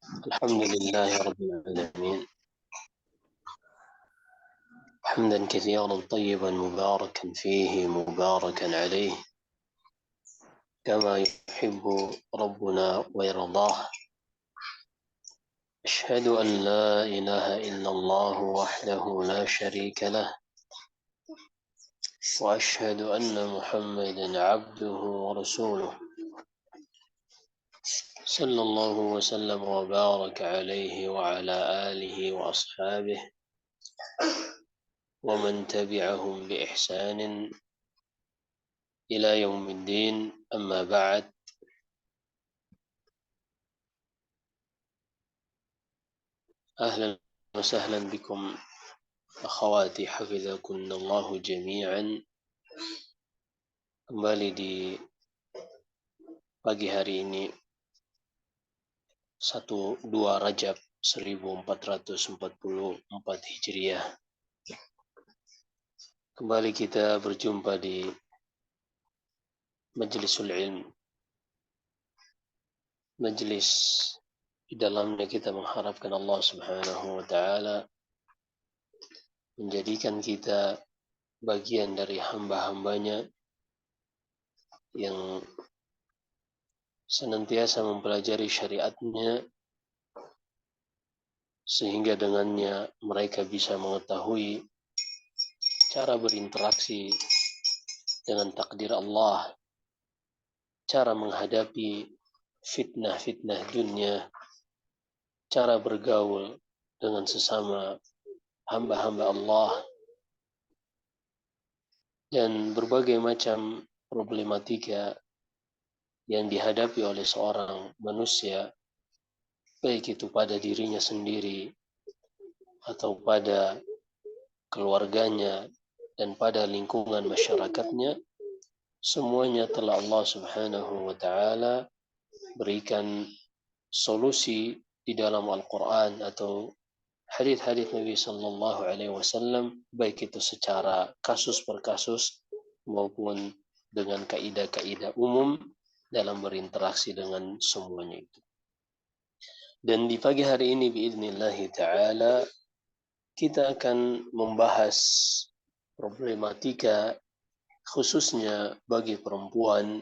الحمد لله رب العالمين، حمدا كثيرا طيبا مباركا فيه مباركا عليه كما يحب ربنا ويرضاه. أشهد أن لا إله إلا الله وحده لا شريك له، وأشهد أن محمدا عبده ورسوله، صلى الله وسلم وبارك عليه وعلى آله وأصحابه ومن تبعهم بإحسان إلى يوم الدين. أما بعد، أهلا وسهلا بكم أخواتي حفظكن الله جميعا. Kembali di pagi hari ini 1-2 Rajab 1444 Hijriah. Kembali kita berjumpa di Majlisul Ilm, majlis di dalamnya kita mengharapkan Allah Subhanahu wa taala menjadikan kita bagian dari hamba-hambanya yang senantiasa mempelajari syariatnya, sehingga dengannya mereka bisa mengetahui cara berinteraksi dengan takdir Allah, cara menghadapi fitnah-fitnah dunia, cara bergaul dengan sesama hamba-hamba Allah, dan berbagai macam problematika yang dihadapi oleh seorang manusia, baik itu pada dirinya sendiri atau pada keluarganya dan pada lingkungan masyarakatnya. Semuanya telah Allah Subhanahu wa taala berikan solusi di dalam Al-Quran atau hadits-hadits Nabi Sallallahu Alaihi Wasallam, baik itu secara kasus per kasus maupun dengan kaidah-kaidah umum dalam berinteraksi dengan semuanya itu. Dan di pagi hari ini biidznillah ta'ala kita akan membahas problematika khususnya bagi perempuan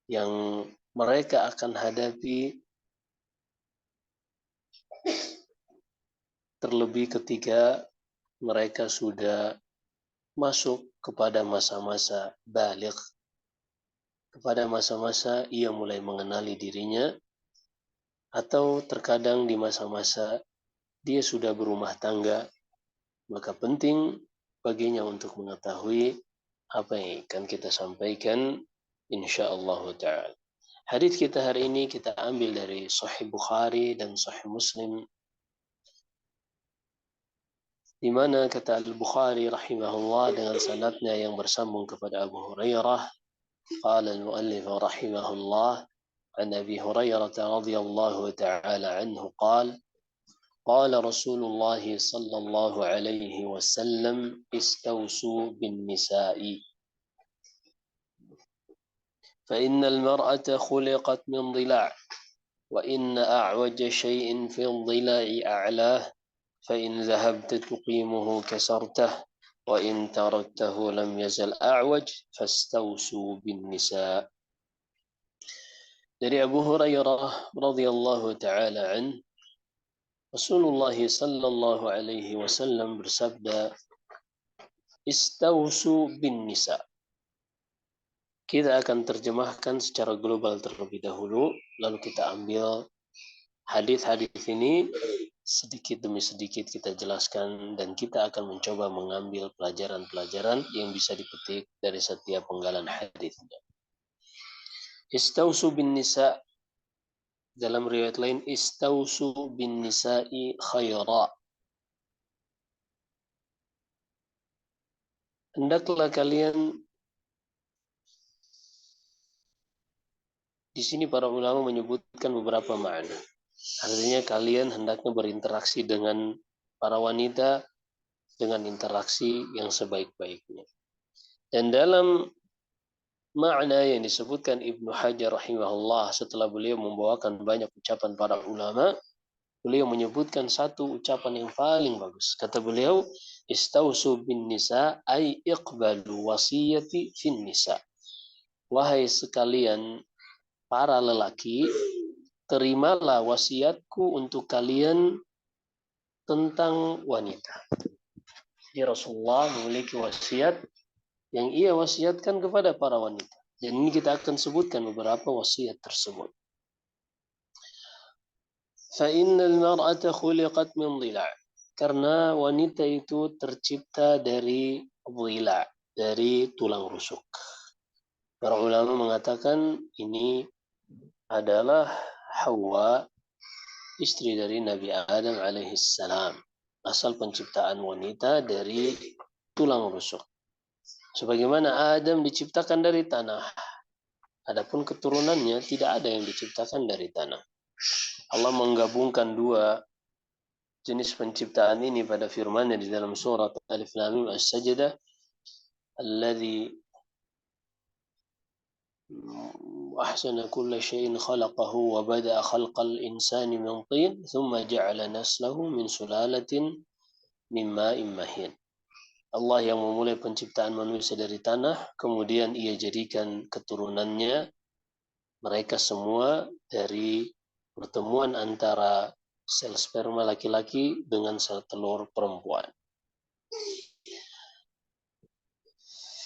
yang mereka akan hadapi terlebih ketika mereka sudah masuk kepada masa-masa baligh, kepada masa-masa ia mulai mengenali dirinya, atau terkadang di masa-masa dia sudah berumah tangga. Maka penting baginya untuk mengetahui apa yang akan kita sampaikan insyaallah ta'ala. Hadits kita hari ini kita ambil dari Sahih Bukhari dan Sahih Muslim, di mana kata Al-Bukhari rahimahullah dengan sanadnya yang bersambung kepada Abu Hurairah, qala al-muallif rahimahullah an Abi Hurairah radhiyallahu ta'ala anhu qala قال رسول الله صلى الله عليه وسلم استوصوا بالنساء فإن المرأة خلقت من ضلع وإن أعوج شيء في الضلع أعلاه فإن ذهبت تقيمه كسرته وإن تركته لم يزل أعوج فاستوصوا بالنساء. Dari Abu Hurairah radhiyallahu ta'ala anhu, Rasulullah sallallahu alaihi wasallam bersabda, istausu bin nisa. Kita akan terjemahkan secara global terlebih dahulu, lalu kita ambil hadis-hadis ini sedikit demi sedikit kita jelaskan, dan kita akan mencoba mengambil pelajaran-pelajaran yang bisa dipetik dari setiap penggalan hadisnya. Istausu bin nisa, dalam riwayat lain istausu bin nisa'i khaira. Hendaklah kalian, di sini para ulama menyebutkan beberapa makna. Artinya kalian hendaknya berinteraksi dengan para wanita dengan interaksi yang sebaik-baiknya. Dan dalam makna yang disebutkan Ibnu Hajar rahimahullah setelah beliau membawakan banyak ucapan para ulama, beliau menyebutkan satu ucapan yang paling bagus. Kata beliau, "Istausu bin nisa ay iqbalu wasiyati fin nisa." Wahai sekalian para lelaki, terimalah wasiatku untuk kalian tentang wanita. Jadi Rasulullah memiliki wasiat yang ia wasiatkan kepada para wanita. Dan ini kita akan sebutkan beberapa wasiat tersebut. فَإِنَّ الْمَرْأَةَ خُلِقَتْ مِنْ ضِلَعٍ. Karena wanita itu tercipta dari dhila, dari tulang rusuk. Para ulama mengatakan ini adalah Hawa, istri dari Nabi Adam alaihissalam. Asal penciptaan wanita dari tulang rusuk. Sebagaimana Adam diciptakan dari tanah, adapun keturunannya tidak ada yang diciptakan dari tanah. Allah menggabungkan dua jenis penciptaan ini pada firman-Nya di dalam surat Alif Lam Mim As-Sajdah, "Alladzi ahsana kulla syai'in khalaqahu wa bada'a khalqal insani min tin, thumma ja'ala naslahu min sulalatin min ma'in mahin." Allah yang memulai penciptaan manusia dari tanah, kemudian ia jadikan keturunannya mereka semua dari pertemuan antara sel sperma laki-laki dengan sel telur perempuan.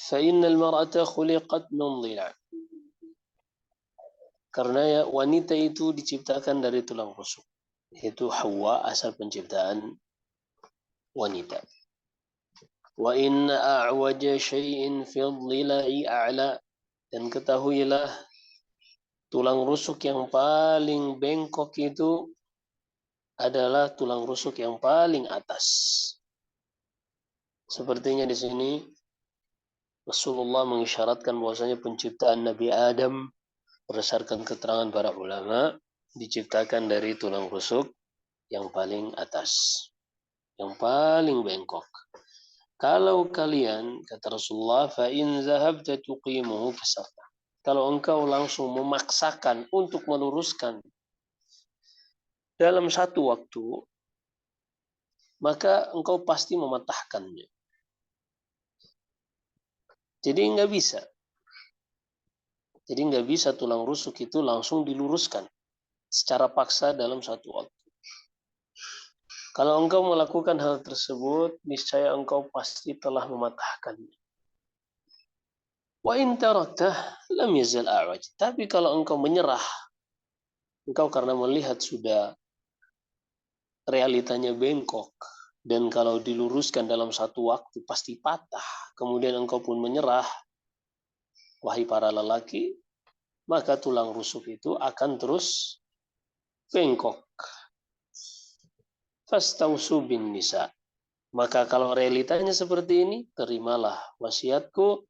فَإِنَّ الْمَرْأَةَ خُلِقَتْ مِنْ ضِلَعٍ. Karena wanita itu diciptakan dari tulang rusuk. Itu Hawa, asal penciptaan wanita. وَإِنَّ أَعْوَجَ شَيْءٍ فِي الضِّلَعِ أَعْلَى. Dan ketahuilah, tulang rusuk yang paling bengkok itu adalah tulang rusuk yang paling atas. Sepertinya di sini Rasulullah mengisyaratkan bahwasanya penciptaan Nabi Adam berdasarkan keterangan para ulama diciptakan dari tulang rusuk yang paling atas, yang paling bengkok. Kalau kalian, kata Rasulullah, fa in zahabta tuqimuhu fasarta. Kalau engkau langsung memaksakan untuk meluruskan dalam satu waktu, maka engkau pasti mematahkannya. Jadi nggak bisa. Jadi nggak bisa tulang rusuk itu langsung diluruskan secara paksa dalam satu waktu. Kalau engkau melakukan hal tersebut, niscaya engkau pasti telah mematahkannya. Wa in taraktah lam yazal a'waj. Tapi kalau engkau menyerah, engkau karena melihat sudah realitanya bengkok, dan kalau diluruskan dalam satu waktu pasti patah, kemudian engkau pun menyerah, wahai para lelaki, maka tulang rusuk itu akan terus bengkok. Fastausu bin nisa. Maka kalau realitanya seperti ini, terimalah wasiatku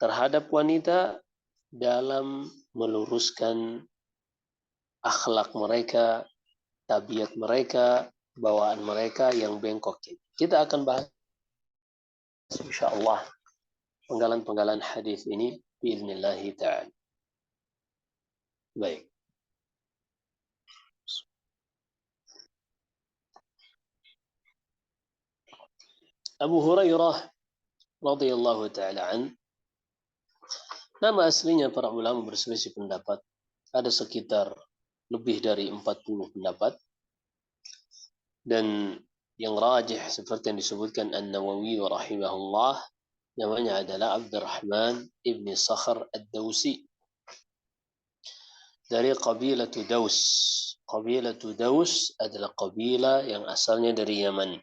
terhadap wanita dalam meluruskan akhlak mereka, tabiat mereka, bawaan mereka yang bengkok. Kita akan bahas insyaallah penggalan-penggalan hadis ini biiznillah ta'ala. Baik. Abu Hurairah radhiyallahu taala an, nama aslinya para ulama berselisih pendapat. Ada sekitar lebih dari 40 pendapat. Dan yang rajih seperti yang disebutkan An-Nawawi rahimahullah, namanya adalah Abdurrahman ibn Sakhr ad-Dawsi dari Qabilatu Daus. Qabilatu Daus adalah kabilah yang asalnya dari Yaman.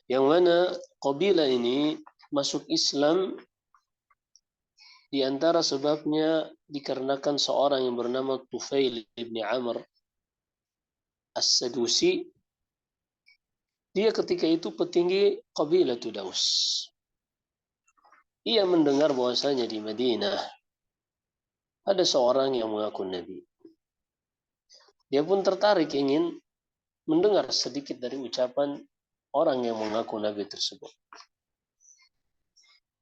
Yang mana kabilah ini masuk Islam di antara sebabnya dikarenakan seorang yang bernama Tufail ibn Amr As-Sadusi. Dia ketika itu petinggi Qabilatu Daus. Ia mendengar bahwasanya di Madinah ada seorang yang mengaku Nabi. Dia pun tertarik ingin mendengar sedikit dari ucapan orang yang mengaku Nabi tersebut.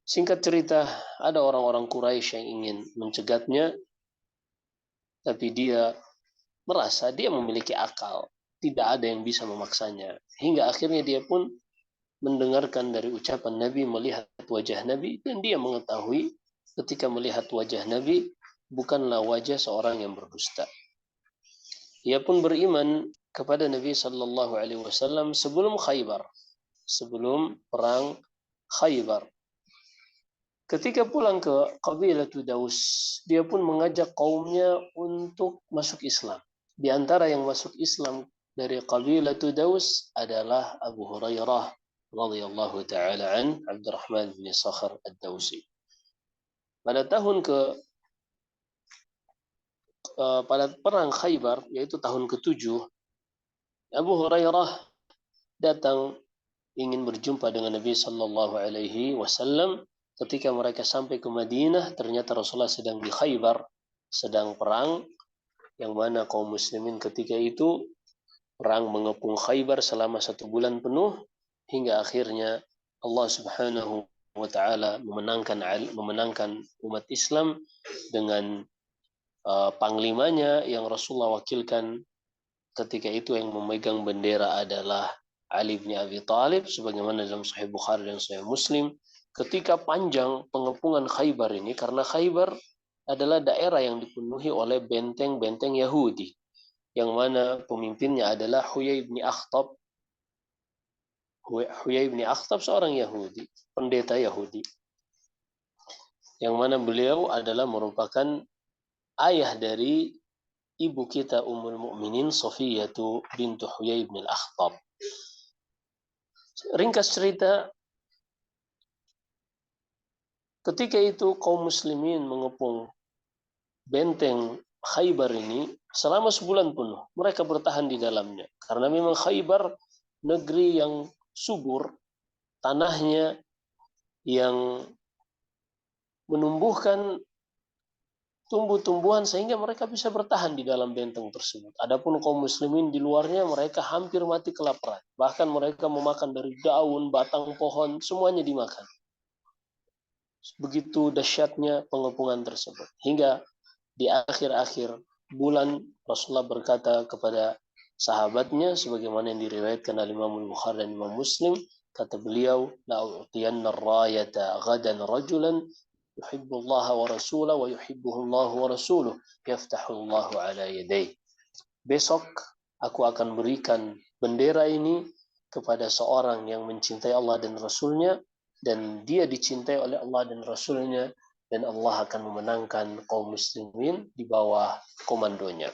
Singkat cerita, ada orang-orang Quraisy yang ingin mencegatnya, tapi dia merasa dia memiliki akal. Tidak ada yang bisa memaksanya. Hingga akhirnya dia pun mendengarkan dari ucapan Nabi, melihat wajah Nabi, dan dia mengetahui ketika melihat wajah Nabi bukanlah wajah seorang yang berdusta. Ia pun beriman kepada Nabi Shallallahu Alaihi Wasallam sebelum Khaybar, sebelum perang Khaybar. Ketika pulang ke kabilah Daus, dia pun mengajak kaumnya untuk masuk Islam. Di antara yang masuk Islam dari kabilah Daus adalah Abu Hurairah radhiyallahu taala an Abdurrahman bin Sakhar ad-Dausi. Pada tahun pada perang Khaybar, yaitu tahun ke-7, Abu Hurairah datang ingin berjumpa dengan Nabi Sallallahu Alaihi Wasallam. Ketika mereka sampai ke Madinah, ternyata Rasulullah sedang di Khaybar, sedang perang, yang mana kaum muslimin ketika itu perang mengepung Khaybar selama 1 bulan penuh, hingga akhirnya Allah Subhanahu wa Ta'ala memenangkan umat Islam dengan panglimanya yang Rasulullah wakilkan ketika itu. Yang memegang bendera adalah Ali bin Abi Thalib, sebagaimana dalam Sahih Bukhari dan Sahih Muslim. Ketika panjang pengepungan Khaybar ini, karena Khaybar adalah daerah yang dipenuhi oleh benteng-benteng Yahudi, yang mana pemimpinnya adalah Huyai bin Akhtab. Huyai bin Akhtab seorang Yahudi, pendeta Yahudi, yang mana beliau adalah merupakan ayah dari ibu kita Ummul Mukminin Safiyah bintu Huyai bin Akhtab. Ringkas cerita, ketika itu kaum muslimin mengepung benteng Khaybar ini selama 1 bulan penuh. Mereka bertahan di dalamnya. Karena memang Khaybar negeri yang subur, tanahnya yang menumbuhkan tumbuh-tumbuhan sehingga mereka bisa bertahan di dalam benteng tersebut. Adapun kaum muslimin di luarnya, mereka hampir mati kelaparan. Bahkan mereka memakan dari daun, batang pohon, semuanya dimakan. Begitu dahsyatnya pengepungan tersebut. Hingga di akhir-akhir bulan Rasulullah berkata kepada sahabatnya, sebagaimana yang diriwayatkan oleh Imam Bukhari dan Imam Muslim, kata beliau, la u'tiyanna ar-rayata ghadan rajulan yuhibbu Allah wa rasulahu wa yuhibbuhu Allah wa rasuluhu yaftahu Allah ala yadayhi. Besok aku akan berikan bendera ini kepada seorang yang mencintai Allah dan Rasulnya, dan dia dicintai oleh Allah dan Rasulnya, dan Allah akan memenangkan kaum muslimin di bawah komandonya.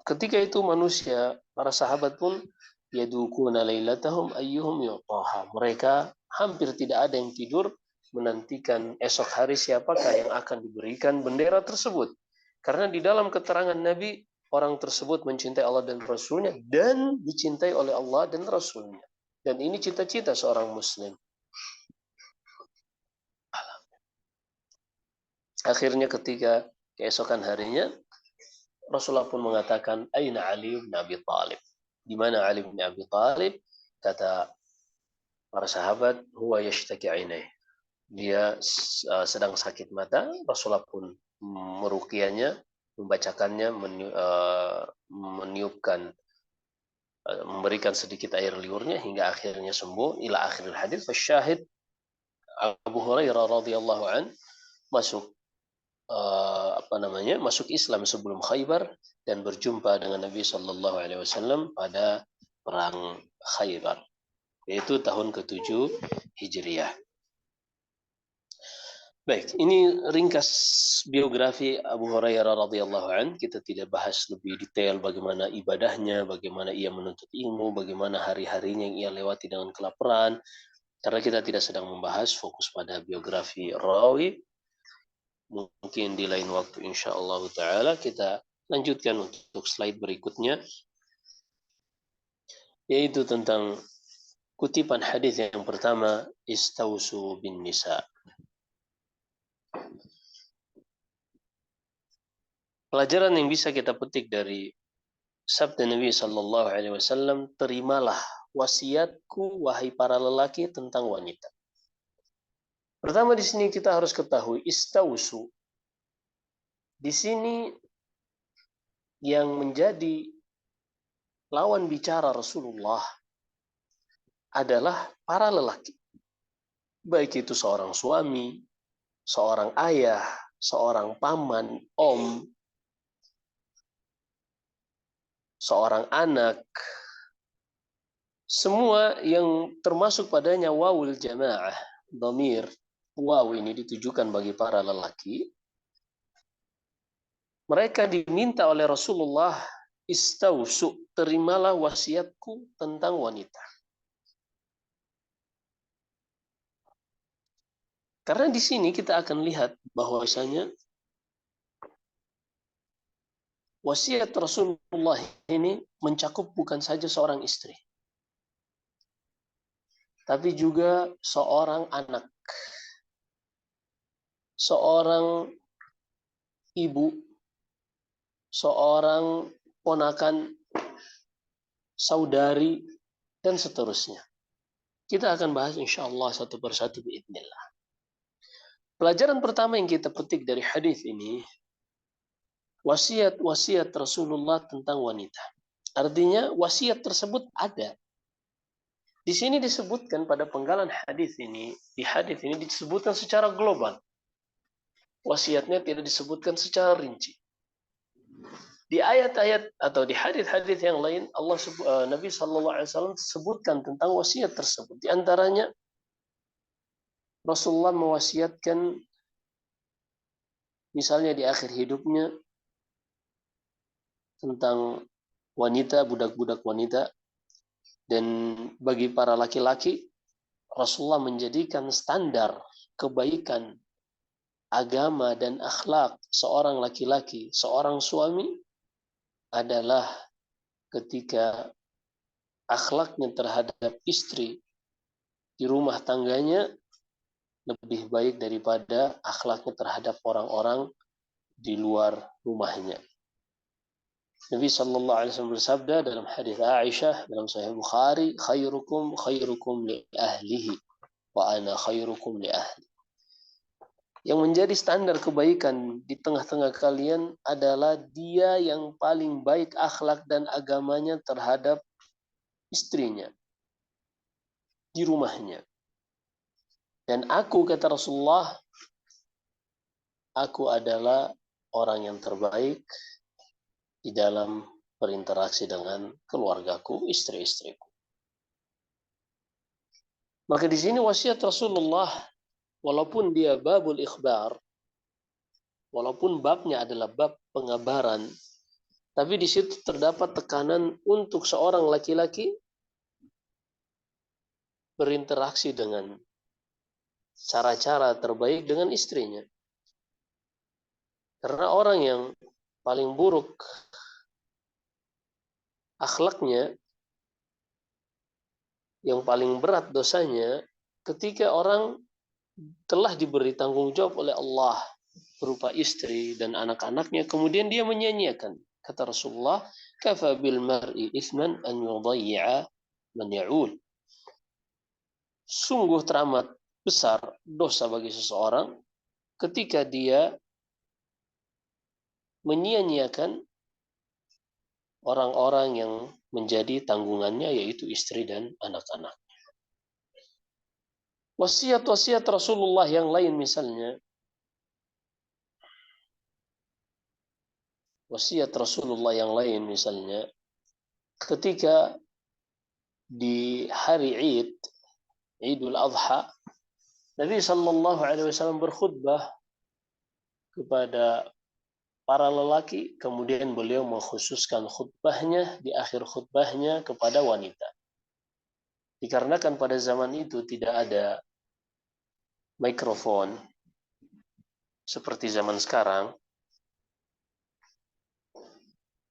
Ketika itu manusia, para sahabat pun yadukuna lailatahum ayyuhum yu'taha. Mereka hampir tidak ada yang tidur menantikan esok hari siapakah yang akan diberikan bendera tersebut. Karena di dalam keterangan Nabi, orang tersebut mencintai Allah dan Rasulnya dan dicintai oleh Allah dan Rasulnya. Dan ini cita-cita seorang muslim. Akhirnya ketika keesokan harinya, Rasulullah pun mengatakan, Aina Ali bin Abi Thalib? Di mana Ali bin Abi Thalib? Kata para sahabat, huwa yashtaki ainai. Dia sedang sakit mata. Rasulullah pun meruqyahnya, membacakannya, meniupkan, memberikan sedikit air liurnya hingga akhirnya sembuh. Ila akhir hadis. Fasyahid, Abu Hurairah radhiyallahu an masuk masuk Islam sebelum Khaybar dan berjumpa dengan Nabi Shallallahu Alaihi Wasallam pada perang Khaybar, yaitu tahun ke-7 Hijriah. Baik, ini ringkas biografi Abu Hurairah radhiyallahu an. Kita tidak bahas lebih detail bagaimana ibadahnya, bagaimana ia menuntut ilmu, bagaimana hari-harinya yang ia lewati dengan kelaparan, karena kita tidak sedang membahas fokus pada biografi rawi. Mungkin di lain waktu insyaallah ta'ala kita lanjutkan untuk slide berikutnya, yaitu tentang kutipan hadis yang pertama, istausu bin nisa. Pelajaran yang bisa kita petik dari sabda Nabi Sallallahu Alaihi Wasallam, terimalah wasiatku wahai para lelaki tentang wanita. Pertama di sini kita harus ketahui istausu. Di sini yang menjadi lawan bicara Rasulullah adalah para lelaki. Baik itu seorang suami, seorang ayah, seorang paman, om, seorang anak, semua yang termasuk padanya wawul jamaah, dhamir waw ini ditujukan bagi para lelaki, mereka diminta oleh Rasulullah, istausu, terimalah wasiatku tentang wanita. Karena di sini kita akan lihat bahwasanya wasiat Rasulullah ini mencakup bukan saja seorang istri, tapi juga seorang anak, seorang ibu, seorang ponakan, saudari, dan seterusnya. Kita akan bahas insya Allah satu persatu biidznillah. Pelajaran pertama yang kita petik dari hadis ini, wasiat-wasiat Rasulullah tentang wanita. Artinya wasiat tersebut ada. Di sini disebutkan pada penggalan hadis ini, di hadis ini disebutkan secara global. Wasiatnya tidak disebutkan secara rinci. Di ayat-ayat atau di hadis-hadis yang lain, Nabi Shallallahu Alaihi Wasallam sebutkan tentang wasiat tersebut. Di antaranya Rasulullah mewasiatkan, misalnya di akhir hidupnya, tentang wanita, budak-budak wanita, dan bagi para laki-laki, Rasulullah menjadikan standar kebaikan agama dan akhlak seorang laki-laki, seorang suami adalah ketika akhlaknya terhadap istri di rumah tangganya lebih baik daripada akhlaknya terhadap orang-orang di luar rumahnya. Nabi Shallallahu Alaihi Wasallam bersabda dalam hadis Aisyah dalam Sahih Bukhari, khairukum li ahlihi wa ana khairukum li ahli. Yang menjadi standar kebaikan di tengah-tengah kalian adalah dia yang paling baik akhlak dan agamanya terhadap istrinya di rumahnya. Dan aku, kata Rasulullah, aku adalah orang yang terbaik di dalam berinteraksi dengan keluargaku, istri-istriku. Maka di sini wasiat Rasulullah, walaupun dia babul ikhbar, walaupun babnya adalah bab pengabaran, tapi di situ terdapat tekanan untuk seorang laki-laki berinteraksi dengan cara-cara terbaik dengan istrinya. Karena orang yang paling buruk akhlaknya, yang paling berat dosanya, ketika orang telah diberi tanggung jawab oleh Allah berupa istri dan anak-anaknya, kemudian dia menyia-nyiakan. Kata Rasulullah, kafa bil mar'i ithman an yudayyi'a man ya'ul. Sungguh teramat besar dosa bagi seseorang ketika dia menyia-nyiakan orang-orang yang menjadi tanggungannya, yaitu istri dan anak-anak. Wasiat-wasiat Rasulullah yang lain misalnya, wasiat Rasulullah yang lain misalnya, ketika di hari Idul Adha, Nabi Shallallahu Alaihi Wasallam berkhutbah kepada para lelaki, kemudian beliau mengkhususkan khutbahnya di akhir khutbahnya kepada wanita. Dikarenakan pada zaman itu tidak ada mikrofon seperti zaman sekarang,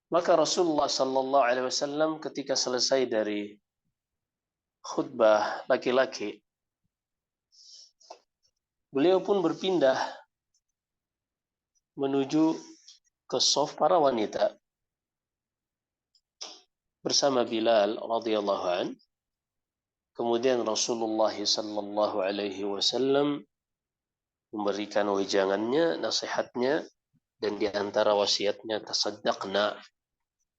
maka Rasulullah Shallallahu Alaihi Wasallam ketika selesai dari khutbah laki-laki, beliau pun berpindah menuju ke shaf para wanita bersama Bilal radhiyallahu an. Kemudian Rasulullah sallallahu alaihi wasallam memberikan wejangannya, nasihatnya, dan di antara wasiatnya tasaddaqna,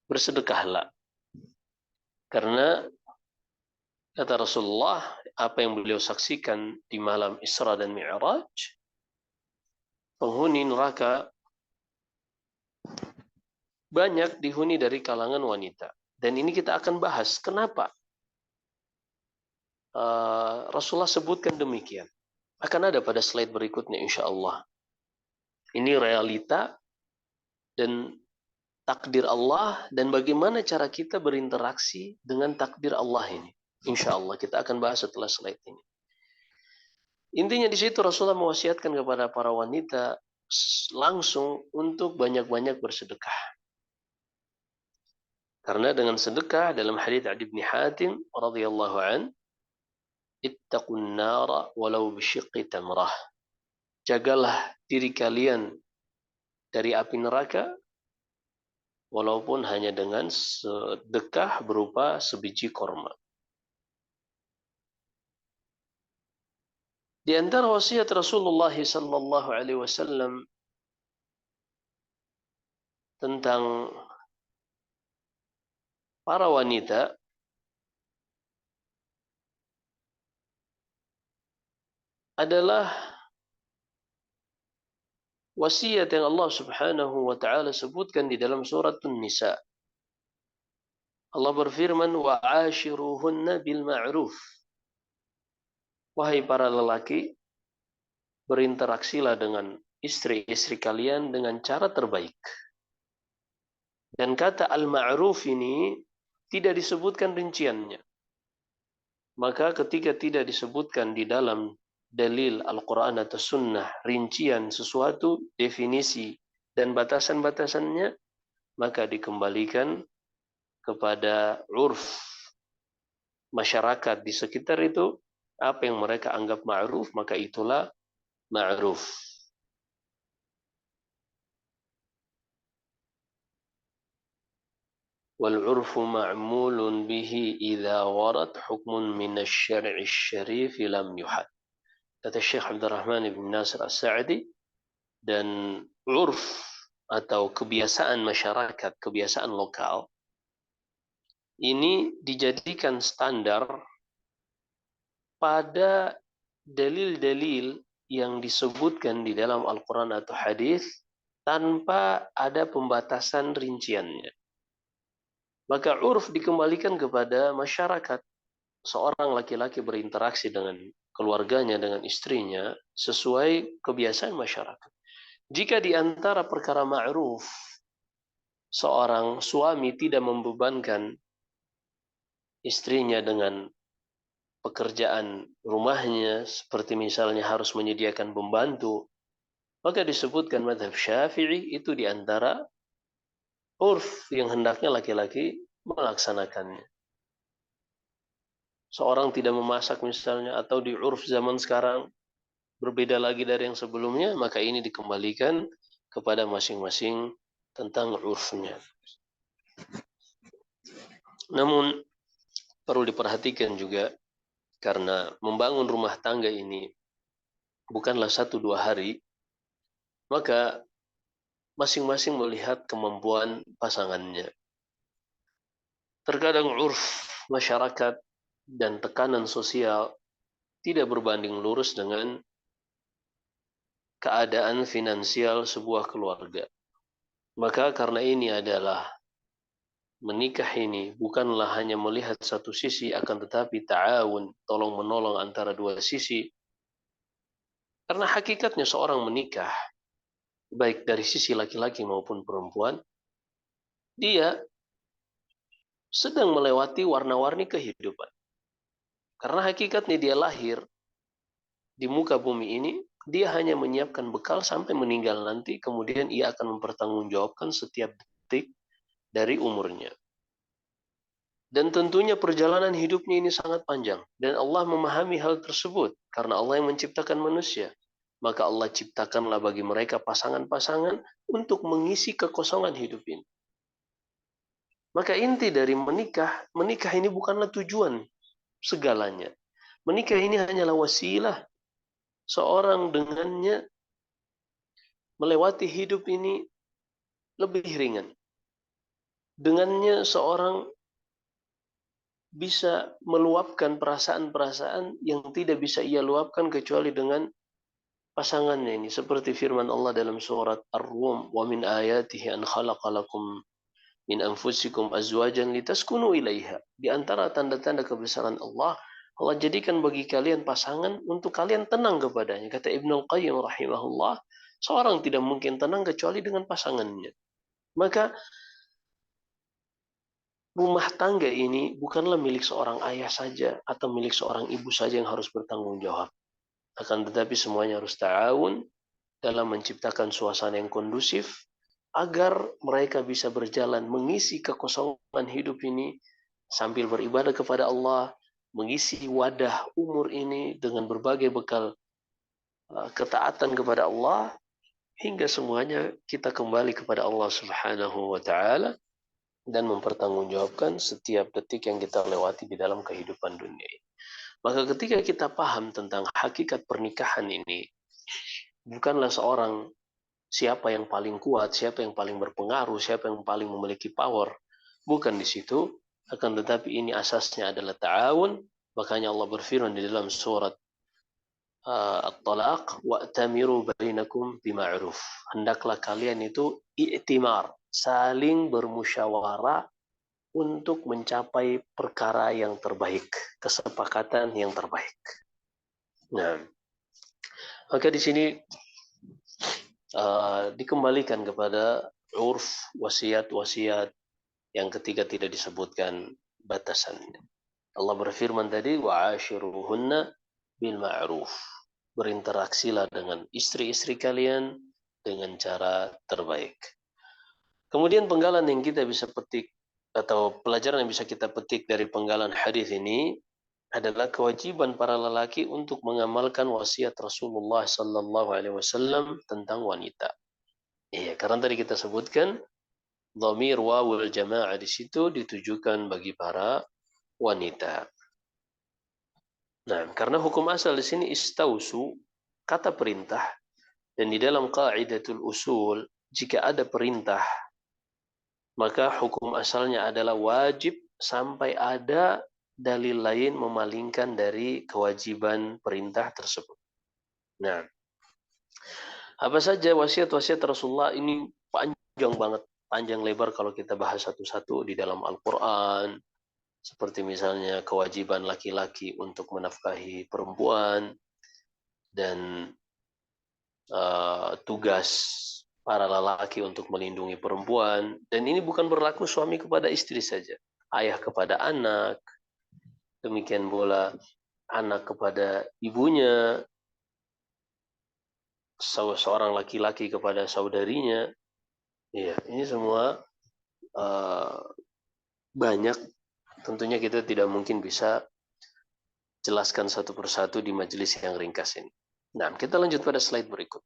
bersedekahlah. Karena kata Rasulullah, apa yang beliau saksikan di malam Isra dan Mi'raj, penghuni neraka banyak dihuni dari kalangan wanita. Dan ini kita akan bahas kenapa Rasulullah sebutkan demikian. Akan ada pada slide berikutnya insya Allah. Ini realita dan takdir Allah dan bagaimana cara kita berinteraksi dengan takdir Allah ini. Insya Allah kita akan bahas setelah slide ini. Intinya di situ Rasulullah mewasiatkan kepada para wanita langsung untuk banyak-banyak bersedekah. Karena dengan sedekah dalam hadits Adi bin Hatim radhiyallahu an, ittaqun nara walau bisyiqqi tamrah. Jagalah diri kalian dari api neraka walaupun hanya dengan sedekah berupa sebiji korma. Di antara wasiat Rasulullah sallallahu alaihi wasallam tentang para wanita adalah wasiat yang Allah Subhanahu wa taala sebutkan di dalam surat An-Nisa. Allah berfirman, wa ashiruhunna bil ma'ruf. Wahai para lelaki, berinteraksilah dengan istri-istri kalian dengan cara terbaik. Dan kata al-ma'ruf ini tidak disebutkan rinciannya. Maka ketika tidak disebutkan di dalam dalil Al-Quran atau Sunnah rincian sesuatu, definisi dan batasan-batasannya, maka dikembalikan kepada urf masyarakat di sekitar itu. Apa yang mereka anggap ma'ruf, maka itulah ma'ruf. والعرف معمول به إذا ورد حكم من الشرع الشريف لم يحد. Kata Syekh Abdul Rahman bin Nasir As-Sa'di, dan urf atau kebiasaan masyarakat, kebiasaan lokal, ini dijadikan standar pada dalil-dalil yang disebutkan di dalam Al-Quran atau hadis tanpa ada pembatasan rinciannya. Maka urf dikembalikan kepada masyarakat. Seorang laki-laki berinteraksi dengan keluarganya, dengan istrinya, sesuai kebiasaan masyarakat. Jika di antara perkara ma'ruf, seorang suami tidak membebankan istrinya dengan pekerjaan rumahnya, seperti misalnya harus menyediakan pembantu, maka disebutkan mazhab Syafi'i itu di antara urf yang hendaknya laki-laki melaksanakannya. Seorang tidak memasak misalnya, atau di urf zaman sekarang berbeda lagi dari yang sebelumnya, maka ini dikembalikan kepada masing-masing tentang urfnya. Namun perlu diperhatikan juga, karena membangun rumah tangga ini bukanlah 1-2 hari, maka masing-masing melihat kemampuan pasangannya. Terkadang urf masyarakat dan tekanan sosial tidak berbanding lurus dengan keadaan finansial sebuah keluarga. Maka karena ini adalah menikah ini bukanlah hanya melihat satu sisi, akan tetapi ta'awun, tolong menolong antara dua sisi. Karena hakikatnya seorang menikah, baik dari sisi laki-laki maupun perempuan, dia sedang melewati warna-warni kehidupan. Karena hakikatnya dia lahir di muka bumi ini, dia hanya menyiapkan bekal sampai meninggal nanti, kemudian ia akan mempertanggungjawabkan setiap detik dari umurnya. Dan tentunya perjalanan hidupnya ini sangat panjang. Dan Allah memahami hal tersebut. Karena Allah yang menciptakan manusia. Maka Allah ciptakanlah bagi mereka pasangan-pasangan untuk mengisi kekosongan hidup ini. Maka inti dari menikah ini bukanlah tujuan segalanya. Menikah ini hanyalah wasilah seorang dengannya melewati hidup ini lebih ringan. Dengannya seorang bisa meluapkan perasaan-perasaan yang tidak bisa ia luapkan kecuali dengan pasangannya ini. Seperti firman Allah dalam surat Ar-Rum, "Wa min ayatihi an khalaqalakum min anfusikum azwajan litaskunu ilaiha." Di antara tanda-tanda kebesaran Allah, Allah jadikan bagi kalian pasangan untuk kalian tenang kepadanya. Kata Ibnu Qayyim rahimahullah, seorang tidak mungkin tenang kecuali dengan pasangannya. Maka rumah tangga ini bukanlah milik seorang ayah saja atau milik seorang ibu saja yang harus bertanggung jawab. Akan tetapi semuanya harus ta'awun dalam menciptakan suasana yang kondusif agar mereka bisa berjalan mengisi kekosongan hidup ini sambil beribadah kepada Allah, mengisi wadah umur ini dengan berbagai bekal ketaatan kepada Allah hingga semuanya kita kembali kepada Allah Subhanahu wa taala dan mempertanggungjawabkan setiap detik yang kita lewati di dalam kehidupan dunia ini. Maka ketika kita paham tentang hakikat pernikahan ini, bukanlah seorang siapa yang paling kuat, siapa yang paling berpengaruh, siapa yang paling memiliki power. Bukan di situ, akan tetapi ini asasnya adalah ta'awun. Makanya Allah berfirman di dalam surat At-Talaq, "Wa'tamiru bainakum bima'ruf." Hendaklah kalian itu i'timar, saling bermusyawarah untuk mencapai perkara yang terbaik, kesepakatan yang terbaik. Nah, maka di sini dikembalikan kepada urf wasiat-wasiat yang ketiga tidak disebutkan batasan. Allah berfirman tadi, wa'ashiruhunna bil ma'ruf. Berinteraksilah dengan istri-istri kalian dengan cara terbaik. Kemudian penggalan yang kita bisa petik atau pelajaran yang bisa kita petik dari penggalan hadis ini adalah kewajiban para lelaki untuk mengamalkan wasiat Rasulullah sallallahu alaihi wasallam tentang wanita. Iya, karena tadi kita sebutkan dhamir wawul jamaah di situ ditujukan bagi para wanita. Nah, karena hukum asal di sini istausu, kata perintah, dan di dalam qaidatul usul jika ada perintah maka hukum asalnya adalah wajib sampai ada dalil lain memalingkan dari kewajiban perintah tersebut. Nah, apa saja wasiat-wasiat Rasulullah ini panjang banget, panjang lebar kalau kita bahas satu-satu di dalam Al-Quran. Seperti misalnya kewajiban laki-laki untuk menafkahi perempuan dan tugas para lelaki untuk melindungi perempuan. Dan ini bukan berlaku suami kepada istri saja. Ayah kepada anak, demikian pula anak kepada ibunya, seorang laki-laki kepada saudarinya. Ya, ini semua banyak. Tentunya kita tidak mungkin bisa jelaskan satu persatu di majelis yang ringkas ini. Nah, kita lanjut pada slide berikut.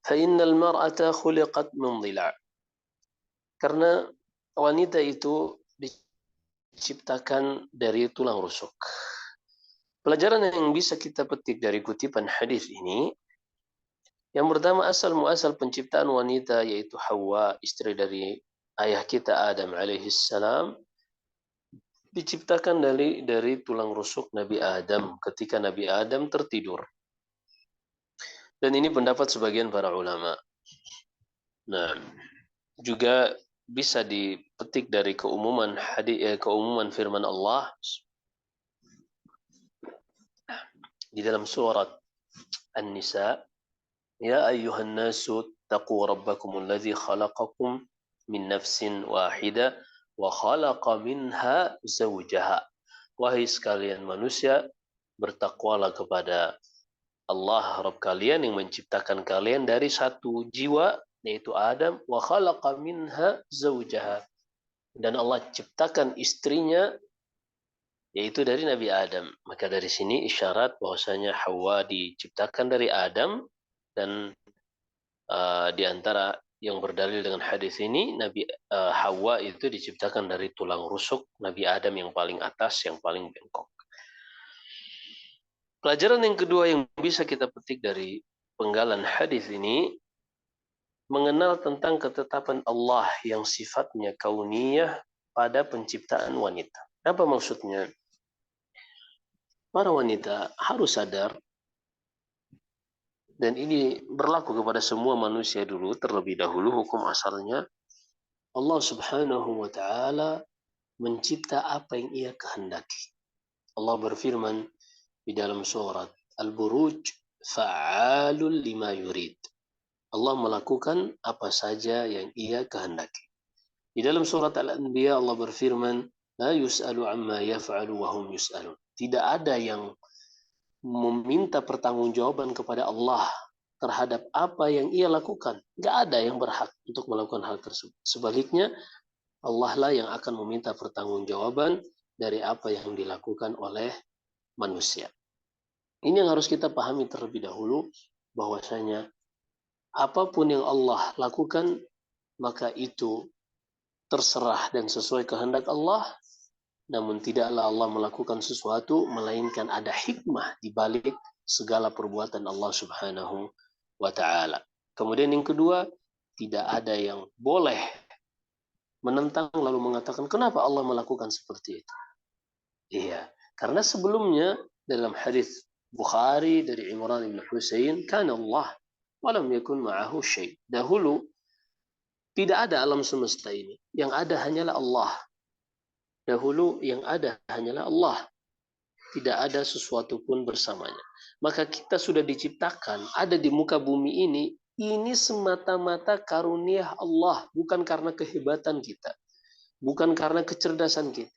فَإِنَّ الْمَرْأَةَ خُلِقَتْ مِنْ ضِلَعٍ. Karena wanita itu diciptakan dari tulang rusuk. Pelajaran yang bisa kita petik dari kutipan hadis ini, yang pertama asal muasal penciptaan wanita yaitu Hawa, istri dari ayah kita Adam alaihissalam, diciptakan dari tulang rusuk Nabi Adam ketika Nabi Adam tertidur. Dan ini pendapat sebagian para ulama. Nah, juga bisa dipetik dari keumuman keumuman firman Allah di dalam surat An-Nisa, "Ya ayyuhan nasu taqu rabbakum alladzi khalaqakum min nafsin wahidah wa khalaqa minha zawjaha." Wahai sekalian manusia, bertakwalah kepada Allah Rabb kalian yang menciptakan kalian dari satu jiwa yaitu Adam, wa khalaqa minha zawjaha. Dan Allah ciptakan istrinya yaitu dari Nabi Adam. Maka dari sini isyarat bahwasanya Hawa diciptakan dari Adam dan di antara yang berdalil dengan hadis ini, Nabi Hawa itu diciptakan dari tulang rusuk Nabi Adam yang paling atas, yang paling bengkok. Pelajaran yang kedua yang bisa kita petik dari penggalan hadis ini, mengenal tentang ketetapan Allah yang sifatnya kauniyah pada penciptaan wanita. Apa maksudnya? Para wanita harus sadar, dan ini berlaku kepada semua manusia dulu, terlebih dahulu hukum asalnya, Allah subhanahu wa ta'ala mencipta apa yang ia kehendaki. Allah berfirman di dalam surat Al-Buruj, fa'alul lima yurid. Allah melakukan apa saja yang ia kehendaki. Di dalam surat Al-Anbiya Allah berfirman, la yus'alu amma yaf'alu wa hum yus'alun. Tidak ada yang meminta pertanggungjawaban kepada Allah terhadap apa yang ia lakukan. Tidak ada yang berhak untuk melakukan hal tersebut. Sebaliknya, Allah lah yang akan meminta pertanggungjawaban dari apa yang dilakukan oleh manusia. Ini yang harus kita pahami terlebih dahulu, bahwasanya apapun yang Allah lakukan, maka itu terserah dan sesuai kehendak Allah. Namun tidaklah Allah melakukan sesuatu melainkan ada hikmah di balik segala perbuatan Allah subhanahu wa ta'ala. Kemudian yang kedua, tidak ada yang boleh menentang lalu mengatakan kenapa Allah melakukan seperti itu. Iya, karena sebelumnya dalam hadis Bukhari dari Imran bin Husain, kana Allah walam yakun ma'ahu syai'. Dahulu tidak ada alam semesta ini, yang ada hanyalah Allah. Dahulu yang ada hanyalah Allah. Tidak ada sesuatu pun bersamanya. Maka kita sudah diciptakan, ada di muka bumi ini semata-mata karunia Allah, bukan karena kehebatan kita, bukan karena kecerdasan kita.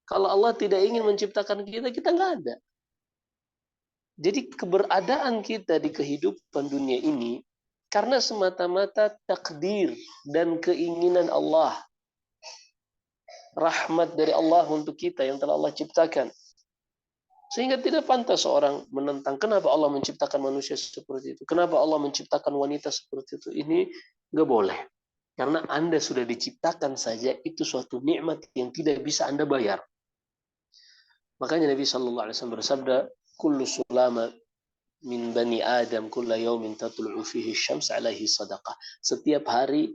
Kalau Allah tidak ingin menciptakan kita, kita nggak ada. Jadi keberadaan kita di kehidupan dunia ini karena semata-mata takdir dan keinginan Allah. Rahmat dari Allah untuk kita yang telah Allah ciptakan. Sehingga tidak pantas seorang menentang kenapa Allah menciptakan manusia seperti itu. Kenapa Allah menciptakan wanita seperti itu. Ini nggak boleh. Karena Anda sudah diciptakan saja, itu suatu nikmat yang tidak bisa Anda bayar. Makanya Nabi SAW bersabda, kullu sulama min bani Adam kulla yawmin tatlu'u fihi syams alaihi sadaqah. Setiap hari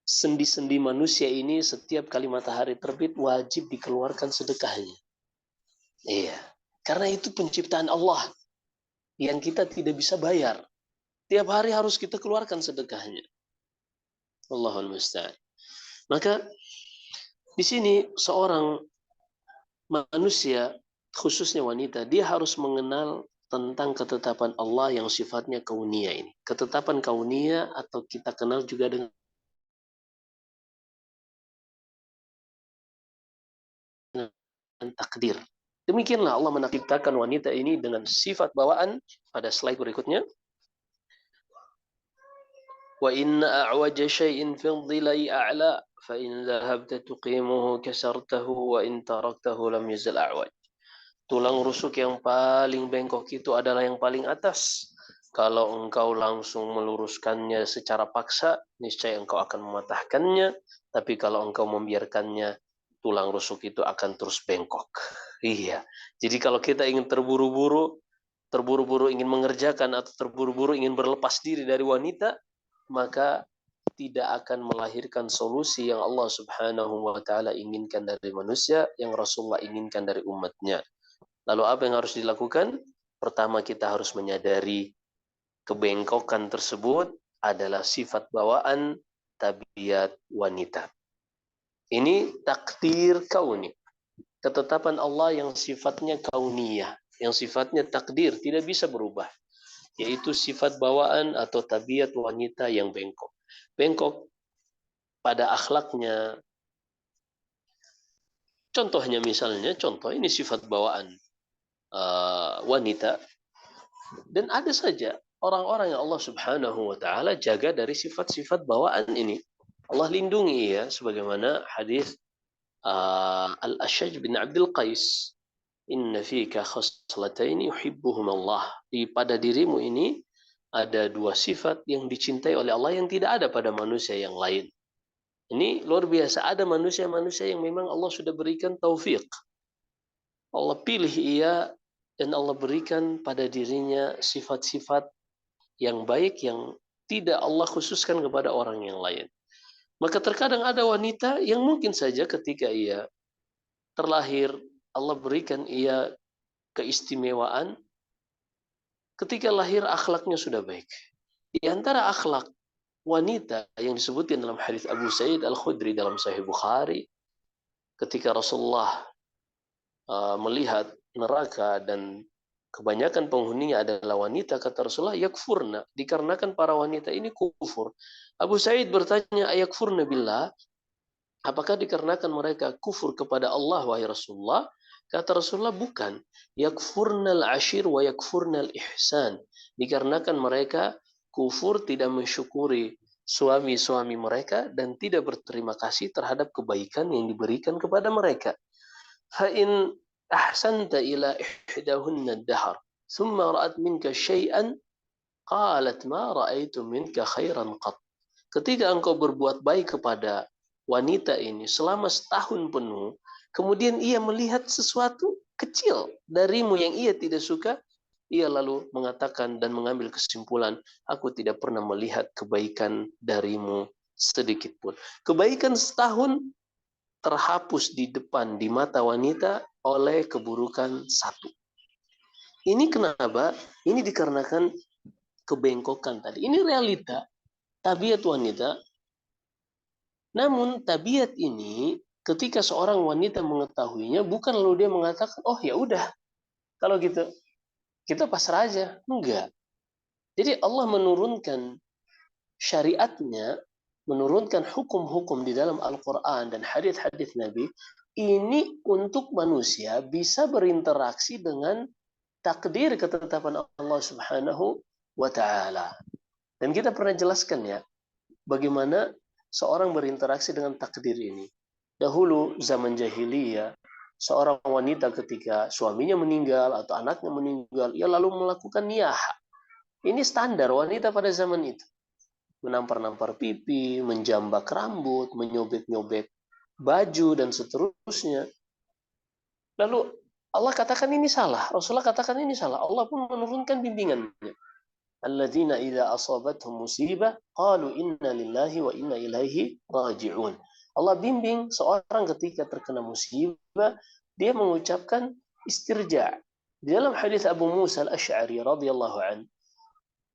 sendi-sendi manusia ini, setiap kali matahari terbit wajib dikeluarkan sedekahnya. Iya, karena itu penciptaan Allah yang kita tidak bisa bayar. Tiap hari harus kita keluarkan sedekahnya. Allahul musta'an. Maka di sini seorang manusia, khususnya wanita, dia harus mengenal tentang ketetapan Allah yang sifatnya kauniyah ini. Ketetapan kauniyah atau kita kenal juga dengan takdir. Demikianlah Allah menakdirkan wanita ini dengan sifat bawaan pada slide berikutnya. Wa inna a'waja syai'in fil dhilai a'la fa in dhahabta tuqimuhu kasartahu wa in taraktahu lam yazal a'waj. Tulang rusuk yang paling bengkok itu adalah yang paling atas. Kalau engkau langsung meluruskannya secara paksa, niscaya engkau akan mematahkannya. Tapi kalau engkau membiarkannya, tulang rusuk itu akan terus bengkok. Iya. Jadi kalau kita ingin terburu-buru ingin mengerjakan atau terburu-buru ingin berlepas diri dari wanita, maka tidak akan melahirkan solusi yang Allah Subhanahu wa taala inginkan dari manusia, yang Rasulullah inginkan dari umatnya. Lalu apa yang harus dilakukan? Pertama, kita harus menyadari kebengkokan tersebut adalah sifat bawaan tabiat wanita. Ini takdir kauni. Ketetapan Allah yang sifatnya kauniyah, yang sifatnya takdir, tidak bisa berubah. Yaitu sifat bawaan atau tabiat wanita yang bengkok. Bengkok pada akhlaknya. Contohnya misalnya, ini sifat bawaan wanita. Dan ada saja orang-orang yang Allah Subhanahu wa taala jaga dari sifat-sifat bawaan ini. Allah lindungi ya, sebagaimana hadis Al-Ashaj bin Abdul Qais, inna fika khaslataini yuhibbuhum Allah. Pada dirimu ini ada dua sifat yang dicintai oleh Allah yang tidak ada pada manusia yang lain. Ini luar biasa, ada manusia-manusia yang memang Allah sudah berikan taufik. Allah pilih ia dan Allah berikan pada dirinya sifat-sifat yang baik yang tidak Allah khususkan kepada orang yang lain. Maka terkadang ada wanita yang mungkin saja ketika ia terlahir, Allah berikan ia keistimewaan, ketika lahir akhlaknya sudah baik. Di antara akhlak wanita yang disebutkan dalam hadis Abu Sa'id Al-Khudri dalam Sahih Bukhari, ketika Rasulullah melihat neraka dan kebanyakan penghuninya adalah wanita, kata Rasulullah, yakfurna, dikarenakan para wanita ini kufur. Abu Sa'id bertanya, ayakfurna billah, apakah dikarenakan mereka kufur kepada Allah, wahai Rasulullah? Kata Rasulullah, bukan. Yakfurnal ashir wa yakfurnal ihsan. Dikarenakan mereka kufur, tidak mensyukuri suami-suami mereka dan tidak berterima kasih terhadap kebaikan yang diberikan kepada mereka. Fa'in ahsanta ila ihdahunna ad-dahr thumma ra'at minka syai'an qalat ma ra'aitu minka khairan qat. Ketika engkau berbuat baik kepada wanita ini selama setahun penuh, kemudian ia melihat sesuatu kecil darimu yang ia tidak suka, ia lalu mengatakan dan mengambil kesimpulan, aku tidak pernah melihat kebaikan darimu sedikit pun. Kebaikan setahun terhapus di depan, di mata wanita oleh keburukan satu. Ini kenapa? Ini dikarenakan kebengkokan tadi. Ini realita, tabiat wanita. Namun tabiat ini ketika seorang wanita mengetahuinya, bukan lalu dia mengatakan, oh ya udah, kalau gitu kita pasrah aja. Enggak. Jadi Allah menurunkan syariatnya, menurunkan hukum-hukum di dalam Al-Quran dan hadis-hadis Nabi, ini untuk manusia bisa berinteraksi dengan takdir ketetapan Allah Subhanahu wa Ta'ala. Dan kita pernah jelaskan ya, bagaimana seorang berinteraksi dengan takdir ini. Dahulu zaman jahiliyah, seorang wanita ketika suaminya meninggal atau anaknya meninggal, ia lalu melakukan niyah. Ini standar wanita pada zaman itu. Menampar-nampar pipi, menjambak rambut, menyobek-nyobek baju, dan seterusnya. Lalu Allah katakan ini salah, Rasulullah katakan ini salah. Allah pun menurunkan bimbingannya. Alladzina idza asabathum musibah qalu inna lillahi wa inna ilaihi raji'un. Allah bimbing seorang ketika terkena musibah, dia mengucapkan istirja'. Di dalam hadis Abu Musa Al-Asy'ari radhiyallahu an,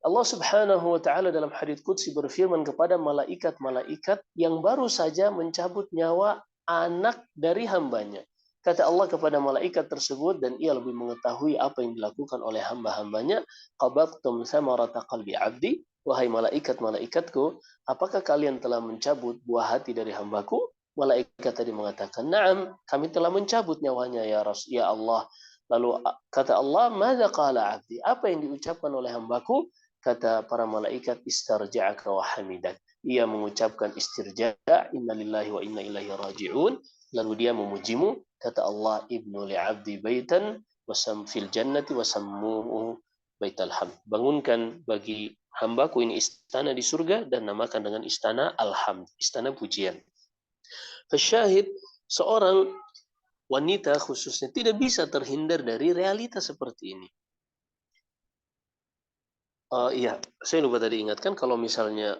Allah Subhanahu wa taala dalam hadis qudsi berfirman kepada malaikat-malaikat yang baru saja mencabut nyawa anak dari hambanya. Kata Allah kepada malaikat tersebut, dan ia lebih mengetahui apa yang dilakukan oleh hamba-hambanya, qabadtum samarata qalbi 'abdi, wahai malaikat-malaikatku, apakah kalian telah mencabut buah hati dari hambaku? Malaikat tadi mengatakan, "Na'am, kami telah mencabut nyawanya ya ya Allah." Lalu kata Allah, "Madza qala 'abdi?" Apa yang diucapkan oleh hambaku? Kata para malaikat, istarja'aka wa hamidak. Ia mengucapkan istirja', innalillahi wa inna ilaihi raji'un. Lalu dia memujimu. Kata Allah, ibnu li'abdi baitan wasam fil jannati wasammuhu baital hamd. Bangunkan bagi hambaku ini istana di surga dan namakan dengan istana alhamd, istana pujian. Fasyahid, seorang wanita khususnya tidak bisa terhindar dari realita seperti ini. Iya, saya lupa tadi ingatkan kalau misalnya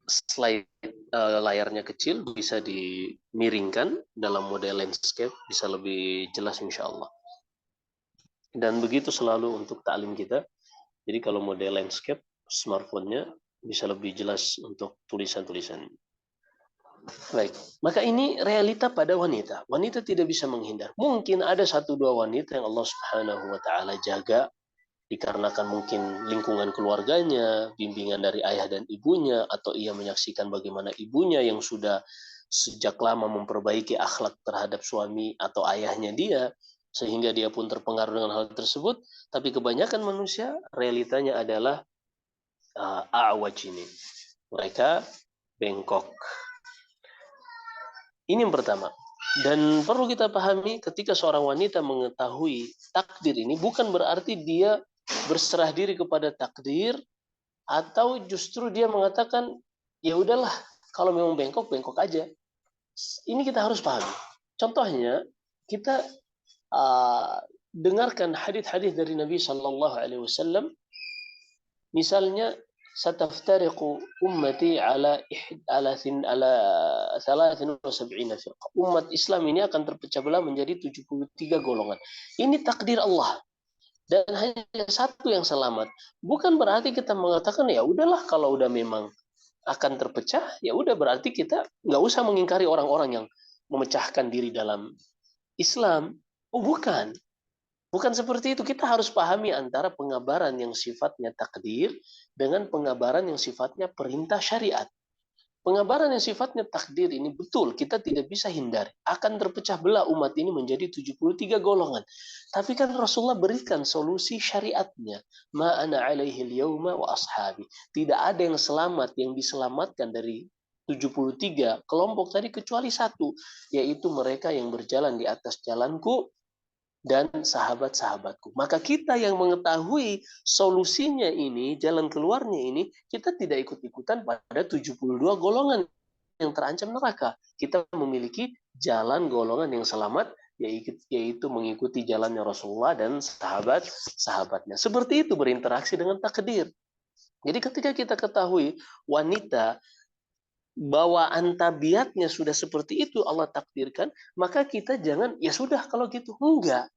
slide layarnya kecil bisa dimiringkan dalam mode landscape, bisa lebih jelas insya Allah. Dan begitu selalu untuk taklim kita. Jadi kalau mode landscape smartphone-nya bisa lebih jelas untuk tulisan-tulisan. Baik, maka ini realita pada wanita. Wanita tidak bisa menghindar. Mungkin ada satu dua wanita yang Allah Subhanahu wa taala jaga dikarenakan mungkin lingkungan keluarganya, bimbingan dari ayah dan ibunya, atau ia menyaksikan bagaimana ibunya yang sudah sejak lama memperbaiki akhlak terhadap suami atau ayahnya dia, sehingga dia pun terpengaruh dengan hal tersebut. Tapi kebanyakan manusia realitanya adalah a'waj ini. Mereka bengkok. Ini yang pertama. Dan perlu kita pahami ketika seorang wanita mengetahui takdir ini bukan berarti dia berserah diri kepada takdir atau justru dia mengatakan ya udahlah kalau memang bengkok bengkok aja. Ini kita harus pahami. Contohnya kita dengarkan hadis-hadis dari Nabi Shallallahu Alaihi Wasallam. Misalnya, sataftariqu ummati ala 73 firqah. Umat Islam ini akan terpecah belah menjadi 73 golongan. Ini takdir Allah. Dan hanya satu yang selamat. Bukan berarti kita mengatakan ya udahlah kalau udah memang akan terpecah, ya udah berarti kita nggak usah mengingkari orang-orang yang memecahkan diri dalam Islam. Oh bukan. Bukan seperti itu. Kita harus pahami antara pengabaran yang sifatnya takdir dengan pengabaran yang sifatnya perintah syariat. Pengabaran yang sifatnya takdir ini betul, kita tidak bisa hindari. Akan terpecah belah umat ini menjadi 73 golongan. Tapi kan Rasulullah berikan solusi syariatnya. Ma ana alaihi al-yawma wa ashabi. Tidak ada yang selamat, yang diselamatkan dari 73 kelompok tadi kecuali satu, yaitu mereka yang berjalan di atas jalanku dan sahabat-sahabatku. Maka kita yang mengetahui solusinya ini, jalan keluarnya ini, kita tidak ikut-ikutan pada 72 golongan yang terancam neraka. Kita memiliki jalan golongan yang selamat, yaitu mengikuti jalannya Rasulullah dan sahabat-sahabatnya. Seperti itu berinteraksi dengan takdir. Jadi ketika kita ketahui wanita bawaan tabiatnya sudah seperti itu Allah takdirkan, maka kita jangan, ya sudah kalau gitu. Enggak.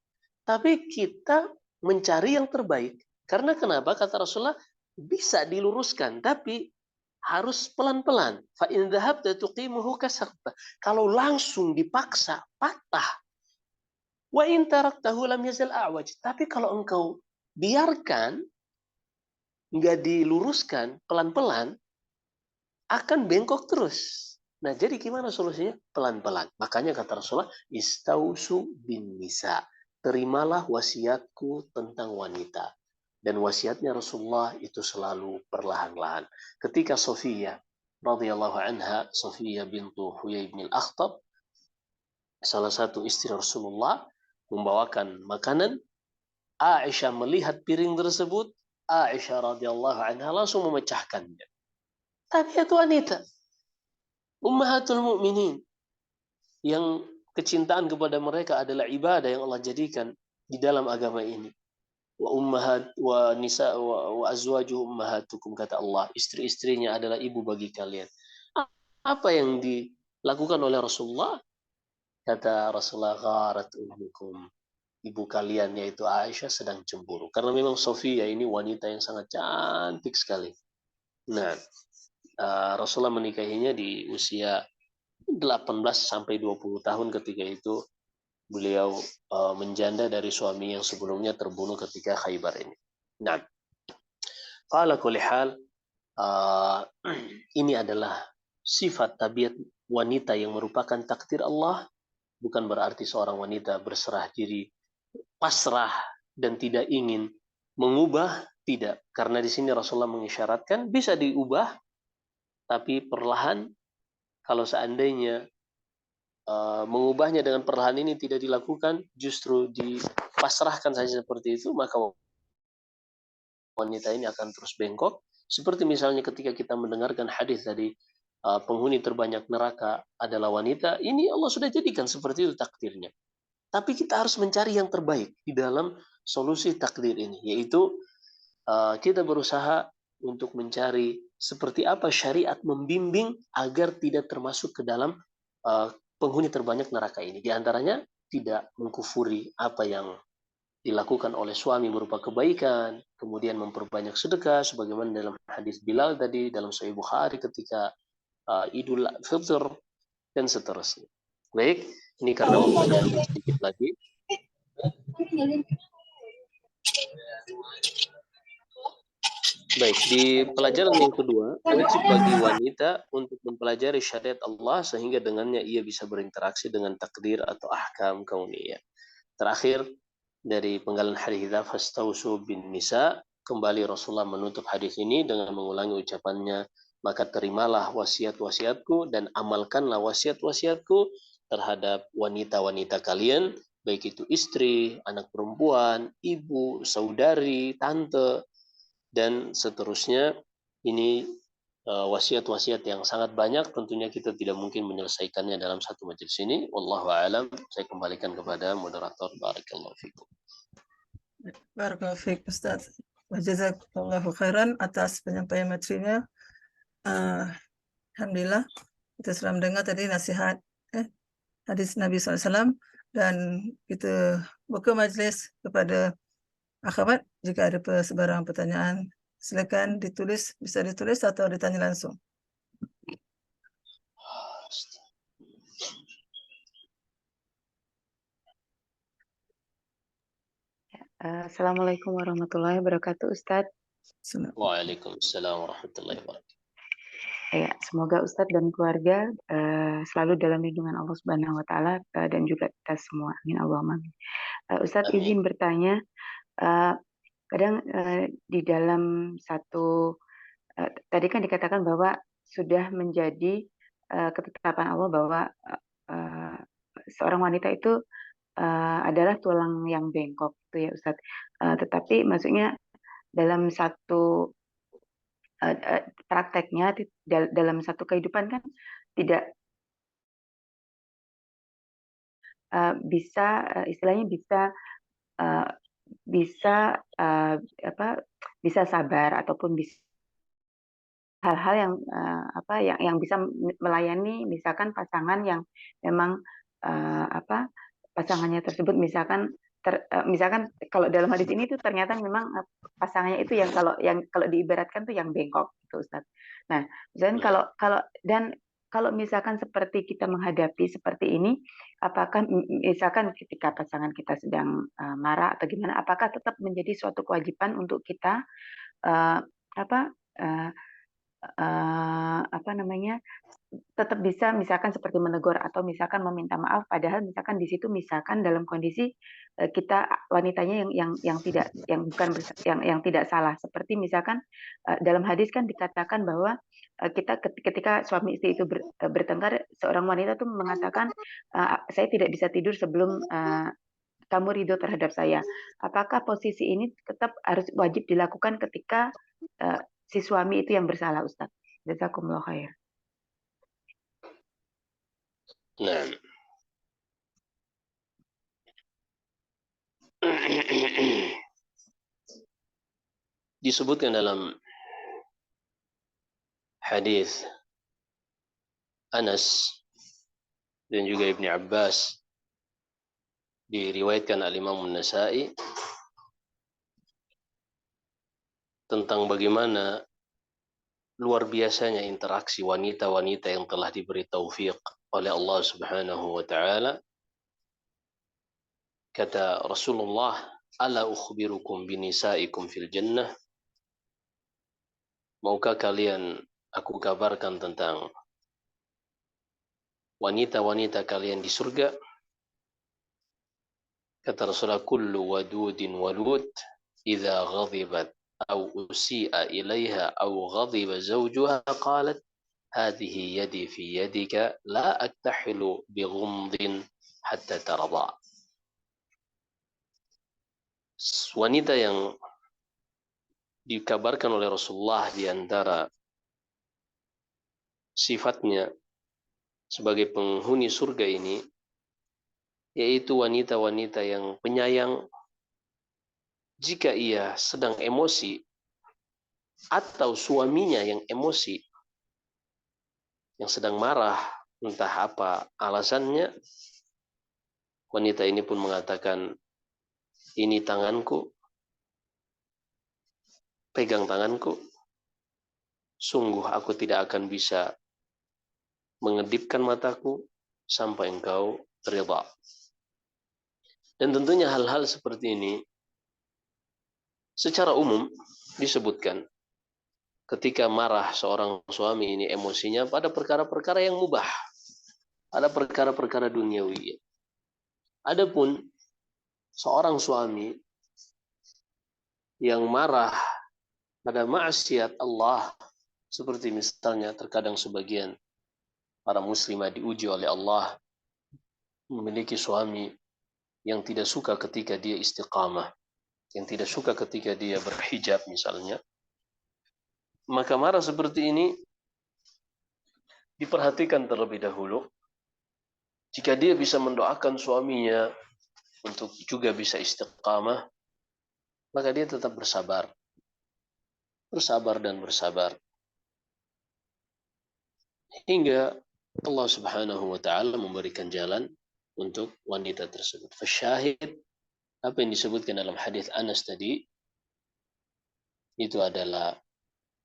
Tapi kita mencari yang terbaik. Karena kenapa? Kata Rasulullah, bisa diluruskan, tapi harus pelan-pelan. Fa in dhahabta tuqimuhu kasarta. Kalau langsung dipaksa, patah. Wa in taraktahu lam yazal a'waj. Tapi kalau engkau biarkan, nggak diluruskan pelan-pelan, akan bengkok terus. Nah, jadi gimana solusinya? Pelan-pelan. Makanya kata Rasulullah, istausu bin nisa. Terimalah wasiatku tentang wanita. Dan wasiatnya Rasulullah itu selalu perlahan-lahan. Ketika Sofiyah radhiyallahu anha, Sofiyah bintu Huyai bin Al-Akhtab, salah satu istri Rasulullah, membawakan makanan, Aisyah melihat piring tersebut, Aisyah radhiyallahu anha langsung memecahkannya. Tapi itu wanita, ummahatul mu'minin, yang kecintaan kepada mereka adalah ibadah yang Allah jadikan di dalam agama ini. Wa ummahat wa nisa wa azwajuhum ummahatukum, kata Allah, istri-istrinya adalah ibu bagi kalian. Apa yang dilakukan oleh Rasulullah? Kata Rasulullah, gharat ummukum, ibu kalian yaitu Aisyah sedang cemburu. Karena memang Sofia ini wanita yang sangat cantik sekali. Nah, Rasulullah menikahinya di usia 18 sampai 20 tahun. Ketika itu beliau menjanda dari suami yang sebelumnya terbunuh ketika Khaybar ini. Nah, ala kulli hal, ini adalah sifat tabiat wanita yang merupakan takdir Allah. Bukan berarti seorang wanita berserah diri, pasrah, dan tidak ingin mengubah. Tidak. Karena di sini Rasulullah mengisyaratkan bisa diubah, tapi perlahan. Kalau seandainya mengubahnya dengan perlahan ini tidak dilakukan, justru dipasrahkan saja seperti itu, maka wanita ini akan terus bengkok. Seperti misalnya ketika kita mendengarkan hadis tadi, penghuni terbanyak neraka adalah wanita, ini Allah sudah jadikan seperti itu takdirnya. Tapi kita harus mencari yang terbaik di dalam solusi takdir ini, yaitu kita berusaha untuk mencari seperti apa syariat membimbing agar tidak termasuk ke dalam penghuni terbanyak neraka ini. Di antaranya tidak mengkufuri apa yang dilakukan oleh suami berupa kebaikan, kemudian memperbanyak sedekah, sebagaimana dalam hadis Bilal tadi, dalam Sahih Bukhari ketika Idul Fitr, dan seterusnya. Baik, ini karena waktunya sedikit lagi. Baik, di pelajaran yang kedua, wajib bagi wanita untuk mempelajari syariat Allah sehingga dengannya ia bisa berinteraksi dengan takdir atau ahkam kauniyah. Terakhir, dari penggalan hadis kita, fastausu bin nisa, kembali Rasulullah menutup hadis ini dengan mengulangi ucapannya, maka terimalah wasiat-wasiatku dan amalkanlah wasiat-wasiatku terhadap wanita-wanita kalian, baik itu istri, anak perempuan, ibu, saudari, tante, dan seterusnya. Ini wasiat-wasiat yang sangat banyak, tentunya kita tidak mungkin menyelesaikannya dalam satu majelis ini. Wallahu a'lam. Saya kembalikan kepada moderator. Barakallahu fikum. Barakallahu fiik Ustaz. Jazakallahu khairan atas penyampaian materinya. Alhamdulillah kita sudah mendengar tadi nasihat hadis Nabi SAW, dan kita buka majlis kepada akhwat. Jika ada sebarang pertanyaan, silakan ditulis, bisa ditulis atau ditanya langsung. Assalamualaikum warahmatullahi wabarakatuh, Ustadz. Waalaikumsalam warahmatullahi wabarakatuh. Ya, semoga Ustadz dan keluarga selalu dalam lindungan Allah Subhanahu Wa Taala dan juga kita semua. Amin Allahumma amin. Ustadz izin bertanya, kadang di dalam satu tadi kan dikatakan bahwa sudah menjadi ketetapan Allah bahwa seorang wanita itu adalah tulang yang bengkok, itu ya Ustadz. Tetapi maksudnya dalam satu prakteknya dalam satu kehidupan kan tidak bisa istilahnya bisa sabar ataupun bisa hal-hal yang bisa melayani misalkan pasangan yang memang pasangannya tersebut misalkan kalau dalam hadis ini tuh ternyata memang pasangannya itu yang kalau diibaratkan tuh yang bengkok gitu Ustaz. Nah, misalkan kalau misalkan seperti kita menghadapi seperti ini, apakah misalkan ketika pasangan kita sedang marah atau gimana, apakah tetap menjadi suatu kewajiban untuk kita uh, apa uh, tetap bisa misalkan seperti menegur atau misalkan meminta maaf, padahal misalkan di situ misalkan dalam kondisi kita wanitanya yang tidak salah, seperti misalkan dalam hadis kan dikatakan bahwa kita ketika suami istri itu bertengkar, seorang wanita tuh mengatakan saya tidak bisa tidur sebelum kamu ridho terhadap saya. Apakah posisi ini tetap harus wajib dilakukan ketika si suami itu yang bersalah, Ustaz? Jazakumullah khair. Nah, disebutkan dalam hadis Anas dan juga Ibni Abbas, diriwayatkan al-Imam An-Nasa'i, tentang bagaimana luar biasanya interaksi wanita-wanita yang telah diberi taufik oleh Allah Subhanahu wa taala. Kata Rasulullah, "Ala ukhbirukum binisaikum fil jannah?" Maukah kalian aku kabarkan tentang wanita-wanita kalian di surga? Kata Rasulullah, "Kullu wadudin walud idza ghadibat aw usi'a ilaiha aw ghadiba zawjuha qalat hadhihi yadi fi yadika la aktahilu bighumdin hatta tarda." Wanita yang dikabarkan oleh Rasulullah di antara sifatnya sebagai penghuni surga ini, yaitu wanita-wanita yang penyayang jika ia sedang emosi atau suaminya yang emosi, yang sedang marah, entah apa alasannya, wanita ini pun mengatakan, "Ini tanganku, pegang tanganku, sungguh aku tidak akan bisa mengedipkan mataku sampai engkau ridha." Dan tentunya hal-hal seperti ini secara umum disebutkan ketika marah seorang suami ini emosinya pada perkara-perkara yang mubah, ada perkara-perkara duniawi. Adapun seorang suami yang marah pada maksiat Allah, seperti misalnya terkadang sebagian para muslimah diuji oleh Allah memiliki suami yang tidak suka ketika dia istiqamah, yang tidak suka ketika dia berhijab misalnya, maka marah seperti ini diperhatikan terlebih dahulu. Jika dia bisa mendoakan suaminya untuk juga bisa istiqamah, maka dia tetap bersabar. Bersabar dan bersabar. Hingga Allah Subhanahu wa Ta'ala memberikan jalan untuk wanita tersebut. Fasyahid, apa yang disebutkan dalam hadis Anas tadi, itu adalah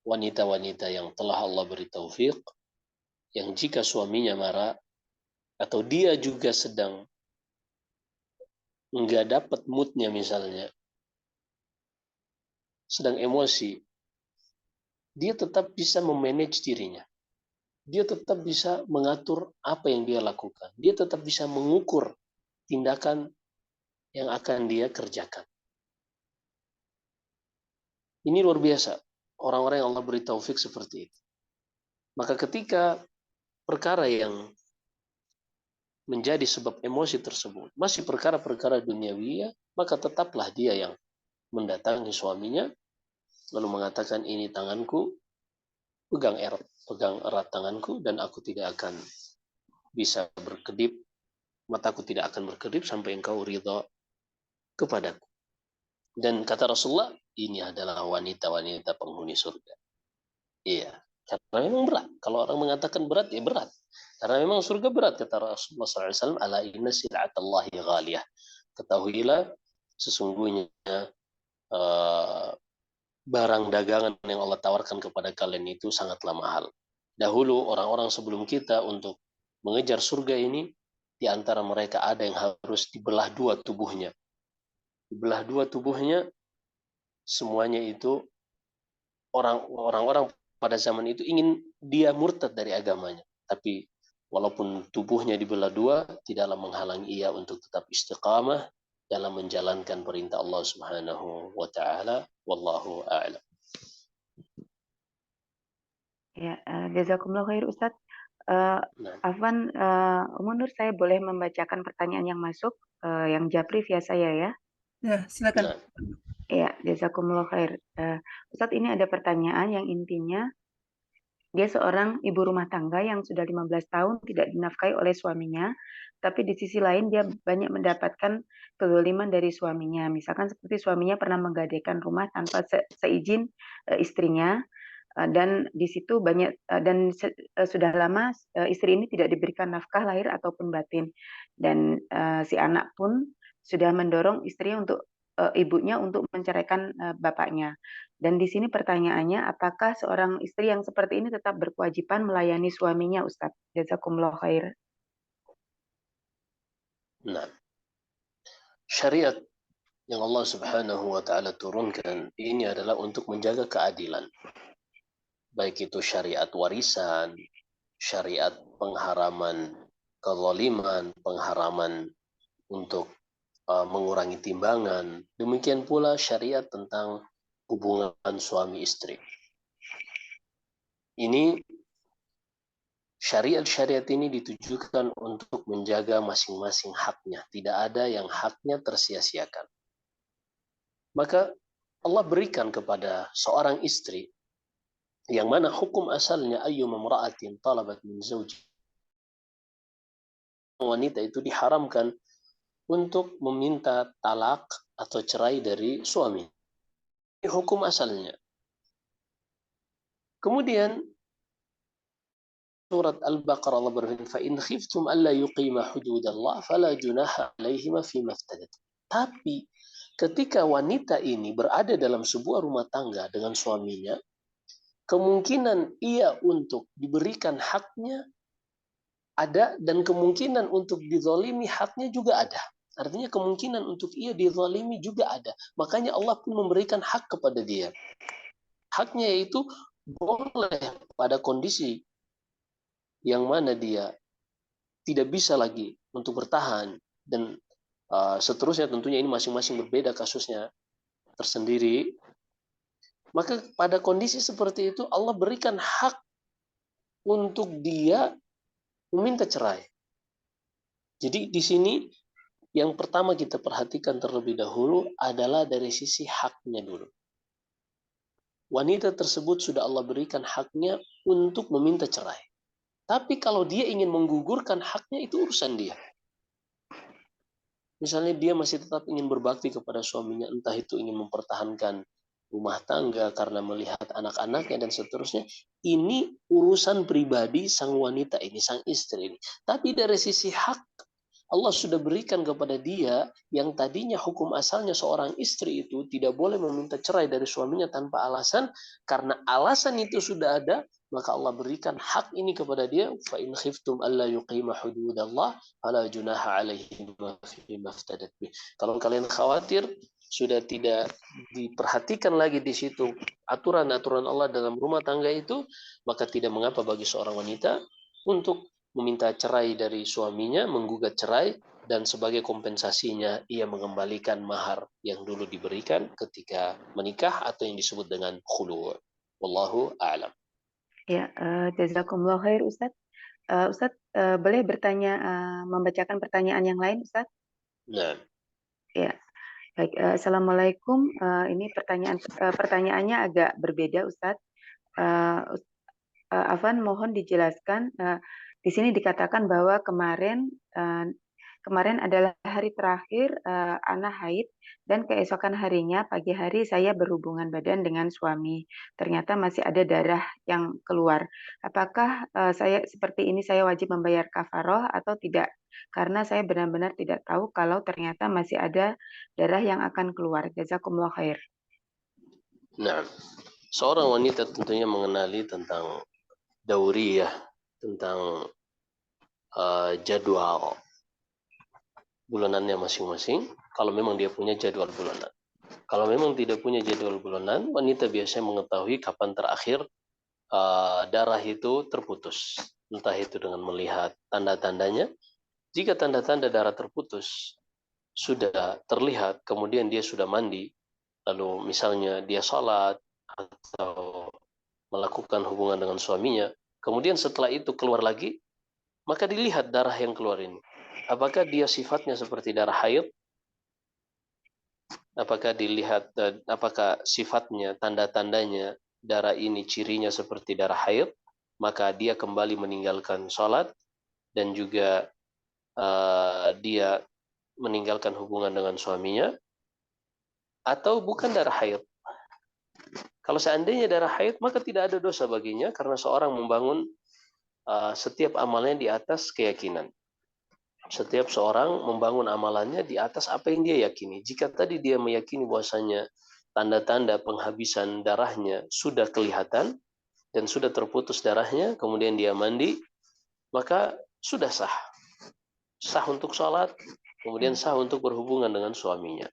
wanita-wanita yang telah Allah beri taufik, yang jika suaminya marah, atau dia juga sedang nggak dapat moodnya misalnya, sedang emosi, dia tetap bisa memanage dirinya. Dia tetap bisa mengatur apa yang dia lakukan. Dia tetap bisa mengukur tindakan yang akan dia kerjakan. Ini luar biasa. Orang-orang yang Allah beri taufik seperti itu. Maka ketika perkara yang menjadi sebab emosi tersebut masih perkara-perkara duniawi, maka tetaplah dia yang mendatangi suaminya lalu mengatakan, ini tanganku, pegang erat tanganku, dan aku tidak akan bisa berkedip, mataku tidak akan berkedip sampai engkau ridha kepadaku. Dan kata Rasulullah, ini adalah wanita-wanita penghuni surga. Iya, karena memang berat. Kalau orang mengatakan berat, ya berat. Karena memang surga berat, kata Rasulullah SAW, ala inna sil'atallahi ghaliyah. Ketahuilah, sesungguhnya barang dagangan yang Allah tawarkan kepada kalian itu sangatlah mahal. Dahulu orang-orang sebelum kita untuk mengejar surga ini, di antara mereka ada yang harus dibelah dua tubuhnya. Dibelah dua tubuhnya, semuanya itu orang-orang pada zaman itu ingin dia murtad dari agamanya. Tapi walaupun tubuhnya dibelah dua, tidaklah menghalangi ia untuk tetap istiqamah dalam menjalankan perintah Allah Subhanahu wa Ta'ala. Wallahu a'lam. Ya, jazakumullah khair Ustadz. Nah, Afwan, menurut saya boleh membacakan pertanyaan yang masuk, yang japri via saya ya. Ya, silakan. nah, Ya, jazakumullah khair. Ustadz, ini ada pertanyaan yang intinya, dia seorang ibu rumah tangga yang sudah 15 tahun tidak dinafkahi oleh suaminya, tapi di sisi lain dia banyak mendapatkan kezaliman dari suaminya. Misalkan seperti suaminya pernah menggadaikan rumah tanpa seizin istrinya, dan di situ banyak dan sudah lama istri ini tidak diberikan nafkah lahir ataupun batin, dan si anak pun sudah mendorong istrinya untuk ibunya untuk menceraikan bapaknya. Dan di sini pertanyaannya, apakah seorang istri yang seperti ini tetap berkewajiban melayani suaminya, Ustadz? Jazakumullah khair. nah. Syariat yang Allah Subhanahu wa Ta'ala turunkan ini adalah untuk menjaga keadilan. Baik itu syariat warisan, syariat pengharaman kezaliman, pengharaman untuk mengurangi timbangan. Demikian pula syariat tentang hubungan suami istri. Ini syariat-syariat ini ditujukan untuk menjaga masing-masing haknya. Tidak ada yang haknya tersia-siakan. Maka Allah berikan kepada seorang istri yang mana hukum asalnya ayyuma imra'atin talabat min zawji, wanita itu diharamkan untuk meminta talak atau cerai dari suami. Ini hukum asalnya. Kemudian surat Al-Baqarah Allah berfirman, "Fa in khiftum alla yuqima hududallah fala junaha 'alaihima fima iftadat." Tapi ketika wanita ini berada dalam sebuah rumah tangga dengan suaminya, kemungkinan ia untuk diberikan haknya ada, dan kemungkinan untuk dizalimi haknya juga ada. Artinya kemungkinan untuk ia dizalimi juga ada. Makanya Allah pun memberikan hak kepada dia. Haknya yaitu boleh pada kondisi yang mana dia tidak bisa lagi untuk bertahan, dan seterusnya, tentunya ini masing-masing berbeda kasusnya tersendiri. Maka pada kondisi seperti itu Allah berikan hak untuk dia meminta cerai. Jadi di sini yang pertama kita perhatikan terlebih dahulu adalah dari sisi haknya dulu. Wanita tersebut sudah Allah berikan haknya untuk meminta cerai. Tapi kalau dia ingin menggugurkan haknya, itu urusan dia. Misalnya dia masih tetap ingin berbakti kepada suaminya, entah itu ingin mempertahankan rumah tangga karena melihat anak-anaknya dan seterusnya. Ini urusan pribadi sang wanita ini, sang istri ini. Tapi dari sisi hak, Allah sudah berikan kepada dia yang tadinya hukum asalnya seorang istri itu tidak boleh meminta cerai dari suaminya tanpa alasan, karena alasan itu sudah ada, maka Allah berikan hak ini kepada dia. Fa in khiftum alla yuqima hududallah fala junaha alaihim fima iftadat bih. Kalau kalian khawatir sudah tidak diperhatikan lagi di situ aturan-aturan Allah dalam rumah tangga itu, maka tidak mengapa bagi seorang wanita untuk meminta cerai dari suaminya, menggugat cerai, dan sebagai kompensasinya ia mengembalikan mahar yang dulu diberikan ketika menikah atau yang disebut dengan khulu'. Wallahu a'lam. Ya, jazakumullah khair Ustadz. Ustadz, boleh bertanya, membacakan pertanyaan yang lain Ustadz? Nah, Ya, baik. Assalamualaikum. Ini pertanyaannya agak berbeda Ustadz. Afwan, mohon dijelaskan. Di sini dikatakan bahwa kemarin adalah hari terakhir Ana haid, dan keesokan harinya pagi hari saya berhubungan badan dengan suami. Ternyata masih ada darah yang keluar. Apakah saya seperti ini saya wajib membayar kafaroh atau tidak? Karena saya benar-benar tidak tahu kalau ternyata masih ada darah yang akan keluar. Jazakumullah khair. nah, seorang wanita tentunya mengenali tentang dauriyah, tentang jadwal bulanannya masing-masing. Kalau memang dia punya jadwal bulanan. Kalau memang tidak punya jadwal bulanan, wanita biasanya mengetahui kapan terakhir darah itu terputus. Entah itu dengan melihat tanda-tandanya. Jika tanda-tanda darah terputus sudah terlihat, kemudian dia sudah mandi, lalu misalnya dia sholat atau melakukan hubungan dengan suaminya, kemudian setelah itu keluar lagi, maka dilihat darah yang keluar ini. Apakah dia sifatnya seperti darah haid? Apakah dilihat, apakah sifatnya, tanda-tandanya darah ini cirinya seperti darah haid? Maka dia kembali meninggalkan sholat dan juga dia meninggalkan hubungan dengan suaminya, atau bukan darah haid. Kalau seandainya darah haid, maka tidak ada dosa baginya karena seorang membangun setiap amalnya di atas keyakinan. Setiap seorang membangun amalannya di atas apa yang dia yakini. Jika tadi dia meyakini bahwasanya tanda-tanda penghabisan darahnya sudah kelihatan dan sudah terputus darahnya, kemudian dia mandi, maka sudah sah. Sah untuk sholat, kemudian sah untuk berhubungan dengan suaminya.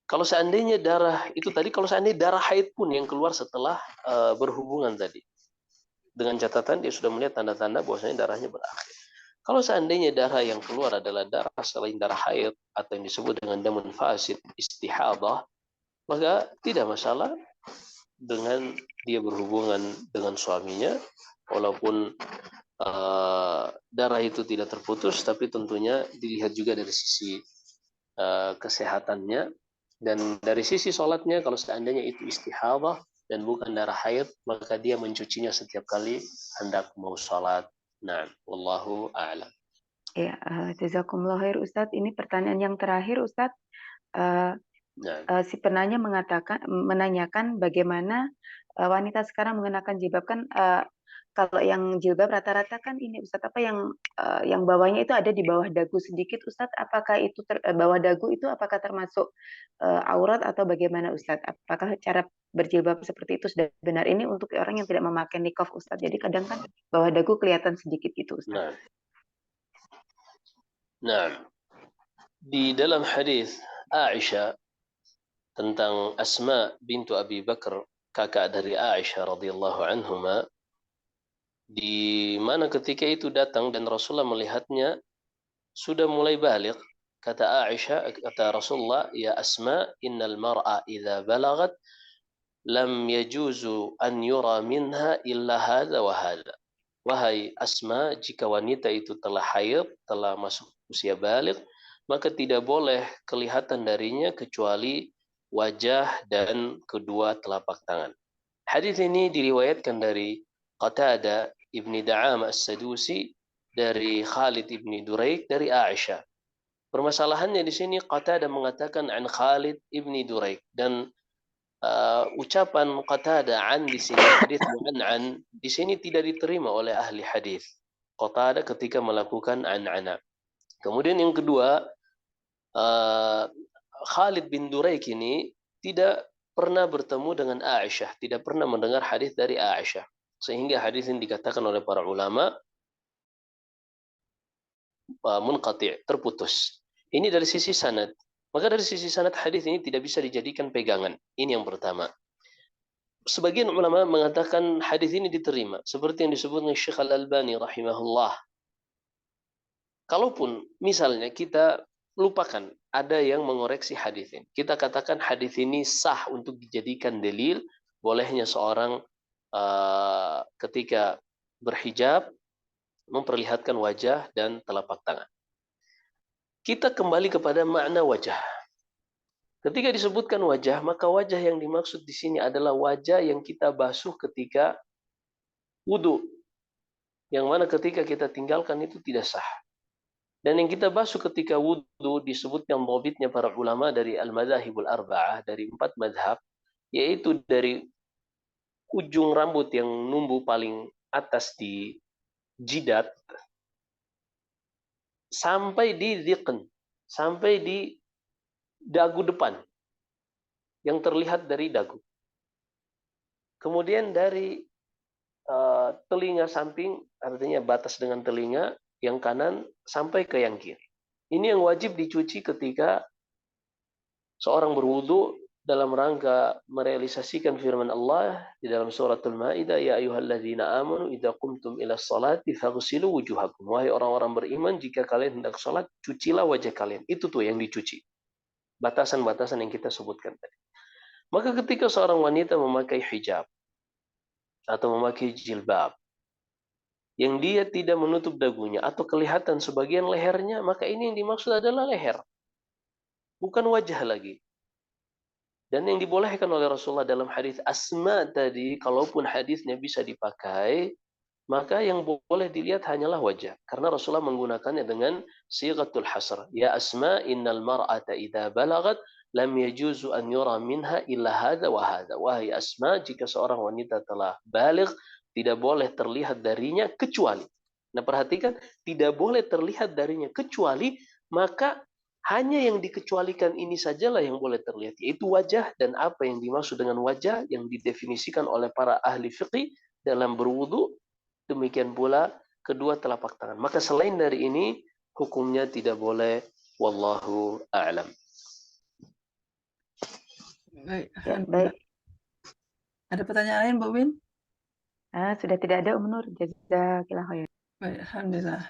Kalau seandainya darah itu tadi, kalau seandainya darah haid pun yang keluar setelah berhubungan tadi, dengan catatan dia sudah melihat tanda-tanda bahwasanya darahnya berakhir. Kalau seandainya darah yang keluar adalah darah selain darah haid atau yang disebut dengan damun fasid, istihadah, maka tidak masalah dengan dia berhubungan dengan suaminya, walaupun darah itu tidak terputus, tapi tentunya dilihat juga dari sisi kesehatannya dan dari sisi sholatnya. Kalau seandainya itu istihadah dan bukan darah haid, maka dia mencucinya setiap kali hendak mau sholat. Nah, wallahu a'lam. Ya, jazakumullah khair Ustadz. Ini pertanyaan yang terakhir Ustadz. Nah, Si penanya menanyakan bagaimana wanita sekarang mengenakan jilbab, kan kalau yang jilbab rata-rata kan ini Ustadz, apa yang bawahnya itu ada di bawah dagu sedikit Ustadz, apakah itu bawah dagu itu apakah termasuk aurat atau bagaimana Ustadz? Apakah cara berjilbab seperti itu sudah benar? Ini untuk orang yang tidak memakai nikoh Ustadz. Jadi kadang kan bawah dagu kelihatan sedikit gitu Ustadz. Nah, di dalam hadis Aisyah tentang Asma bintu Abi Bakar, kakak dari Aisyah radhiyallahu anhuma, di mana ketika itu datang dan Rasulullah melihatnya sudah mulai baligh, kata Aisyah, kata Rasulullah, ya Asma, innal mar'a idza balagat lam yajuzu an yura minha illa hadza wa hadza. Wahai Asma, jika wanita itu telah haid, telah masuk usia baligh, maka tidak boleh kelihatan darinya kecuali wajah dan kedua telapak tangan. Hadis ini diriwayatkan dari Qatada ibni Da'am as-Sadusi, dari Khalid ibni Duraik, dari Aisyah. Permasalahannya di sini Qatadah mengatakan an Khalid ibni Duraik, dan ucapan Qatadah an di sini, hadis an di sini tidak diterima oleh ahli hadis. Qatadah ketika melakukan an-ana. Kemudian yang kedua, Khalid bin Duraik ini tidak pernah bertemu dengan Aisyah, tidak pernah mendengar hadis dari Aisyah, sehingga hadis ini dikatakan oleh para ulama munqati', terputus. Ini dari sisi sanad. Maka dari sisi sanad hadis ini tidak bisa dijadikan pegangan. Ini yang pertama. Sebagian ulama mengatakan hadis ini diterima, seperti yang disebut oleh Syekh Al-Albani rahimahullah. Kalaupun misalnya kita lupakan ada yang mengoreksi hadis ini, kita katakan hadis ini sah untuk dijadikan dalil bolehnya seorang ketika berhijab memperlihatkan wajah dan telapak tangan. Kita kembali kepada makna wajah. Ketika disebutkan wajah, maka wajah yang dimaksud di sini adalah wajah yang kita basuh ketika wudu, yang mana ketika kita tinggalkan itu tidak sah. Dan yang kita basuh ketika wudu disebutkan dhabitnya para ulama dari al-madzahibul arba'ah, dari 4 madhab, yaitu dari ujung rambut yang numbuh paling atas di jidat sampai di dhiqn, sampai di dagu depan yang terlihat dari dagu. Kemudian dari telinga samping, artinya batas dengan telinga yang kanan sampai ke yang kiri. Ini yang wajib dicuci ketika seorang berwudu dalam rangka merealisasikan firman Allah di dalam suratul Maidah, ya ayyuhalladzina amanu idza qumtum ila sholati faghsilu wujuhakum. Wahai orang-orang beriman, jika kalian hendak salat, cucilah wajah kalian. Itu tuh yang dicuci. Batasan-batasan yang kita sebutkan tadi. Maka ketika seorang wanita memakai hijab atau memakai jilbab yang dia tidak menutup dagunya atau kelihatan sebagian lehernya, maka ini yang dimaksud adalah leher, bukan wajah lagi. Dan yang dibolehkan oleh Rasulullah dalam hadis Asma tadi, kalaupun hadisnya bisa dipakai, maka yang boleh dilihat hanyalah wajah. Karena Rasulullah menggunakannya dengan sighatul hasr. Ya Asma, innal mar'ata idza balagat lam yajuzu an yura minha illa hadza wa hadza. Wahai Asma, jika seorang wanita telah baligh, tidak boleh terlihat darinya kecuali. Nah, perhatikan, tidak boleh terlihat darinya kecuali, maka hanya yang dikecualikan ini sajalah yang boleh terlihat, yaitu wajah. Dan apa yang dimaksud dengan wajah yang didefinisikan oleh para ahli fiqih dalam berwudu, demikian pula kedua telapak tangan. Maka selain dari ini, hukumnya tidak boleh. Wallahu a'lam. Baik, Ya, baik. Ada pertanyaan lain, Bu Win? Sudah tidak ada, Nur. Jazakillah khair. Baik, alhamdulillah.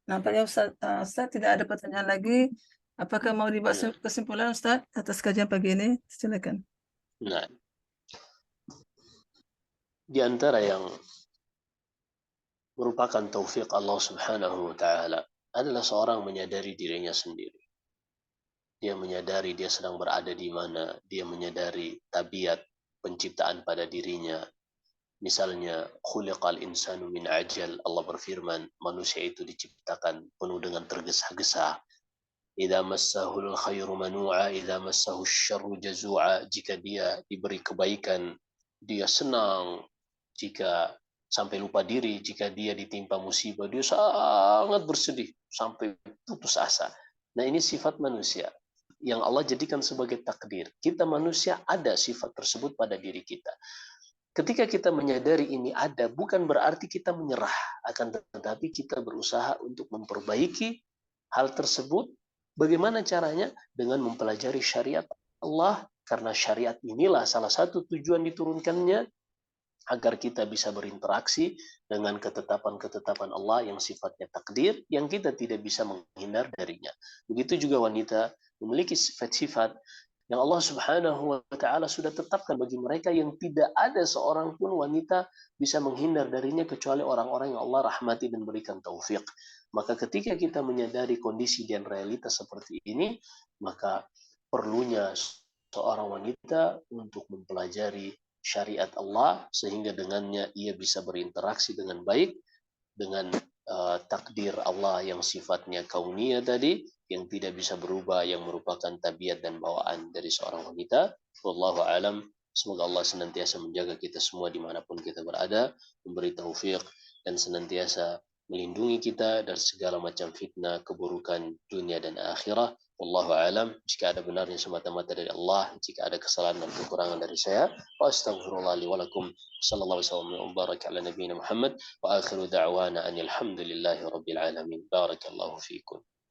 Nampaknya Ustaz tidak ada pertanyaan lagi. Apakah mau dibuat kesimpulan Ustaz atas kajian pagi ini? Silakan. Nah, di antara yang merupakan taufik Allah Subhanahu wa taala adalah seorang menyadari dirinya sendiri. Dia menyadari dia sedang berada di mana, dia menyadari tabiat penciptaan pada dirinya. Misalnya, khuliqal insanu min ajal, Allah berfirman, manusia itu diciptakan penuh dengan tergesa-gesa. Idza massahul khairu manu'a, idza massahu syarru jazu'a. Jika dia diberi kebaikan, dia senang. Jika sampai lupa diri, jika dia ditimpa musibah, dia sangat bersedih sampai putus asa. Nah, ini sifat manusia yang Allah jadikan sebagai takdir. Kita manusia ada sifat tersebut pada diri kita. Ketika kita menyadari ini ada, bukan berarti kita menyerah, akan tetapi kita berusaha untuk memperbaiki hal tersebut. Bagaimana caranya? Dengan mempelajari syariat Allah, karena syariat inilah salah satu tujuan diturunkannya, agar kita bisa berinteraksi dengan ketetapan-ketetapan Allah yang sifatnya takdir, yang kita tidak bisa menghindar darinya. Begitu juga wanita memiliki sifat-sifat yang Allah Subhanahu wa taala sudah tetapkan bagi mereka, yang tidak ada seorang pun wanita bisa menghindar darinya kecuali orang-orang yang Allah rahmati dan berikan taufik. Maka ketika kita menyadari kondisi dan realitas seperti ini, maka perlunya seorang wanita untuk mempelajari syariat Allah, sehingga dengannya ia bisa berinteraksi dengan baik dengan takdir Allah yang sifatnya kauniyah tadi, yang tidak bisa berubah, yang merupakan tabiat dan bawaan dari seorang wanita. Wallahu alam. Semoga Allah senantiasa menjaga kita semua dimanapun kita berada, memberi taufik dan senantiasa melindungi kita dari segala macam fitnah, keburukan dunia dan akhirat. Wallahu alam. Jika ada benarnya semata-mata dari Allah, jika ada kesalahan dan kekurangan dari saya, wa astaghfirullah li wa lakum. Sallallahu alaihi wa baraka ala nabiyina Muhammad wa akhiru da'wana anil hamdulillahi rabbil alamin. Barakallahu fiikum.